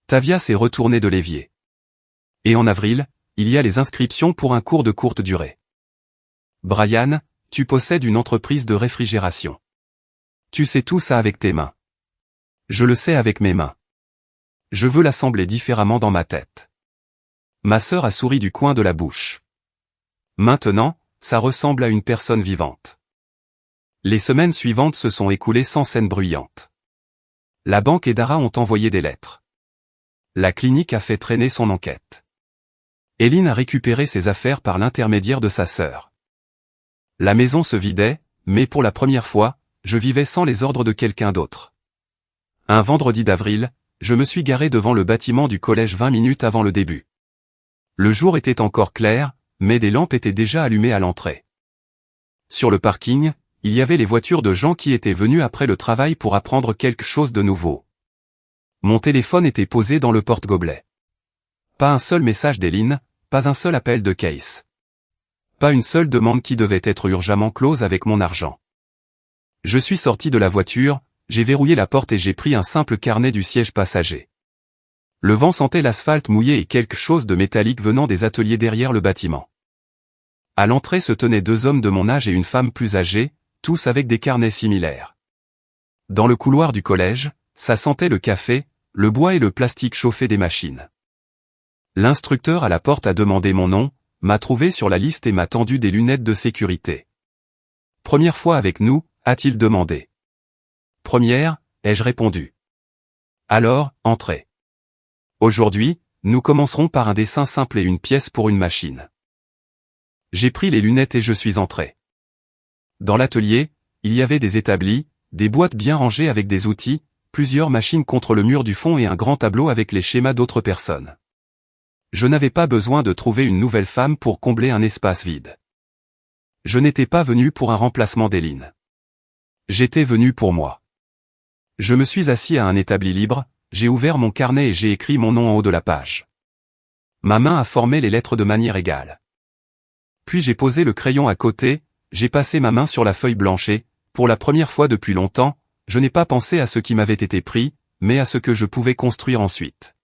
Tavia s'est retournée de l'évier. Et en avril, il y a les inscriptions pour un cours de courte durée. Brian, tu possèdes une entreprise de réfrigération. Tu sais tout ça avec tes mains. Je le sais avec mes mains. Je veux l'assembler différemment dans ma tête. Ma sœur a souri du coin de la bouche. Maintenant, ça ressemble à une personne vivante. Les semaines suivantes se sont écoulées sans scène bruyante. La banque et Dara ont envoyé des lettres. La clinique a fait traîner son enquête. Éline a récupéré ses affaires par l'intermédiaire de sa sœur. La maison se vidait, mais pour la première fois, je vivais sans les ordres de quelqu'un d'autre. Un vendredi d'avril, je me suis garé devant le bâtiment du collège 20 minutes avant le début. Le jour était encore clair, mais des lampes étaient déjà allumées à l'entrée. Sur le parking, il y avait les voitures de gens qui étaient venus après le travail pour apprendre quelque chose de nouveau. Mon téléphone était posé dans le porte-gobelet. Pas un seul message d'Éline, pas un seul appel de Case. Pas une seule demande qui devait être urgemment close avec mon argent. Je suis sorti de la voiture, j'ai verrouillé la porte et j'ai pris un simple carnet du siège passager. Le vent sentait l'asphalte mouillé et quelque chose de métallique venant des ateliers derrière le bâtiment. À l'entrée se tenaient 2 hommes de mon âge et une femme plus âgée, tous avec des carnets similaires. Dans le couloir du collège, ça sentait le café, le bois et le plastique chauffé des machines. L'instructeur à la porte a demandé mon nom, m'a trouvé sur la liste et m'a tendu des lunettes de sécurité. Première fois avec nous, a-t-il demandé. Première, ai-je répondu. Alors, entrez. Aujourd'hui, nous commencerons par un dessin simple et une pièce pour une machine. J'ai pris les lunettes et je suis entré. Dans l'atelier, il y avait des établis, des boîtes bien rangées avec des outils, plusieurs machines contre le mur du fond et un grand tableau avec les schémas d'autres personnes. Je n'avais pas besoin de trouver une nouvelle femme pour combler un espace vide. Je n'étais pas venu pour un remplacement d'Éline. J'étais venu pour moi. Je me suis assis à un établi libre, j'ai ouvert mon carnet et j'ai écrit mon nom en haut de la page. Ma main a formé les lettres de manière égale. Puis j'ai posé le crayon à côté, j'ai passé ma main sur la feuille blanche et, pour la première fois depuis longtemps, je n'ai pas pensé à ce qui m'avait été pris, mais à ce que je pouvais construire ensuite.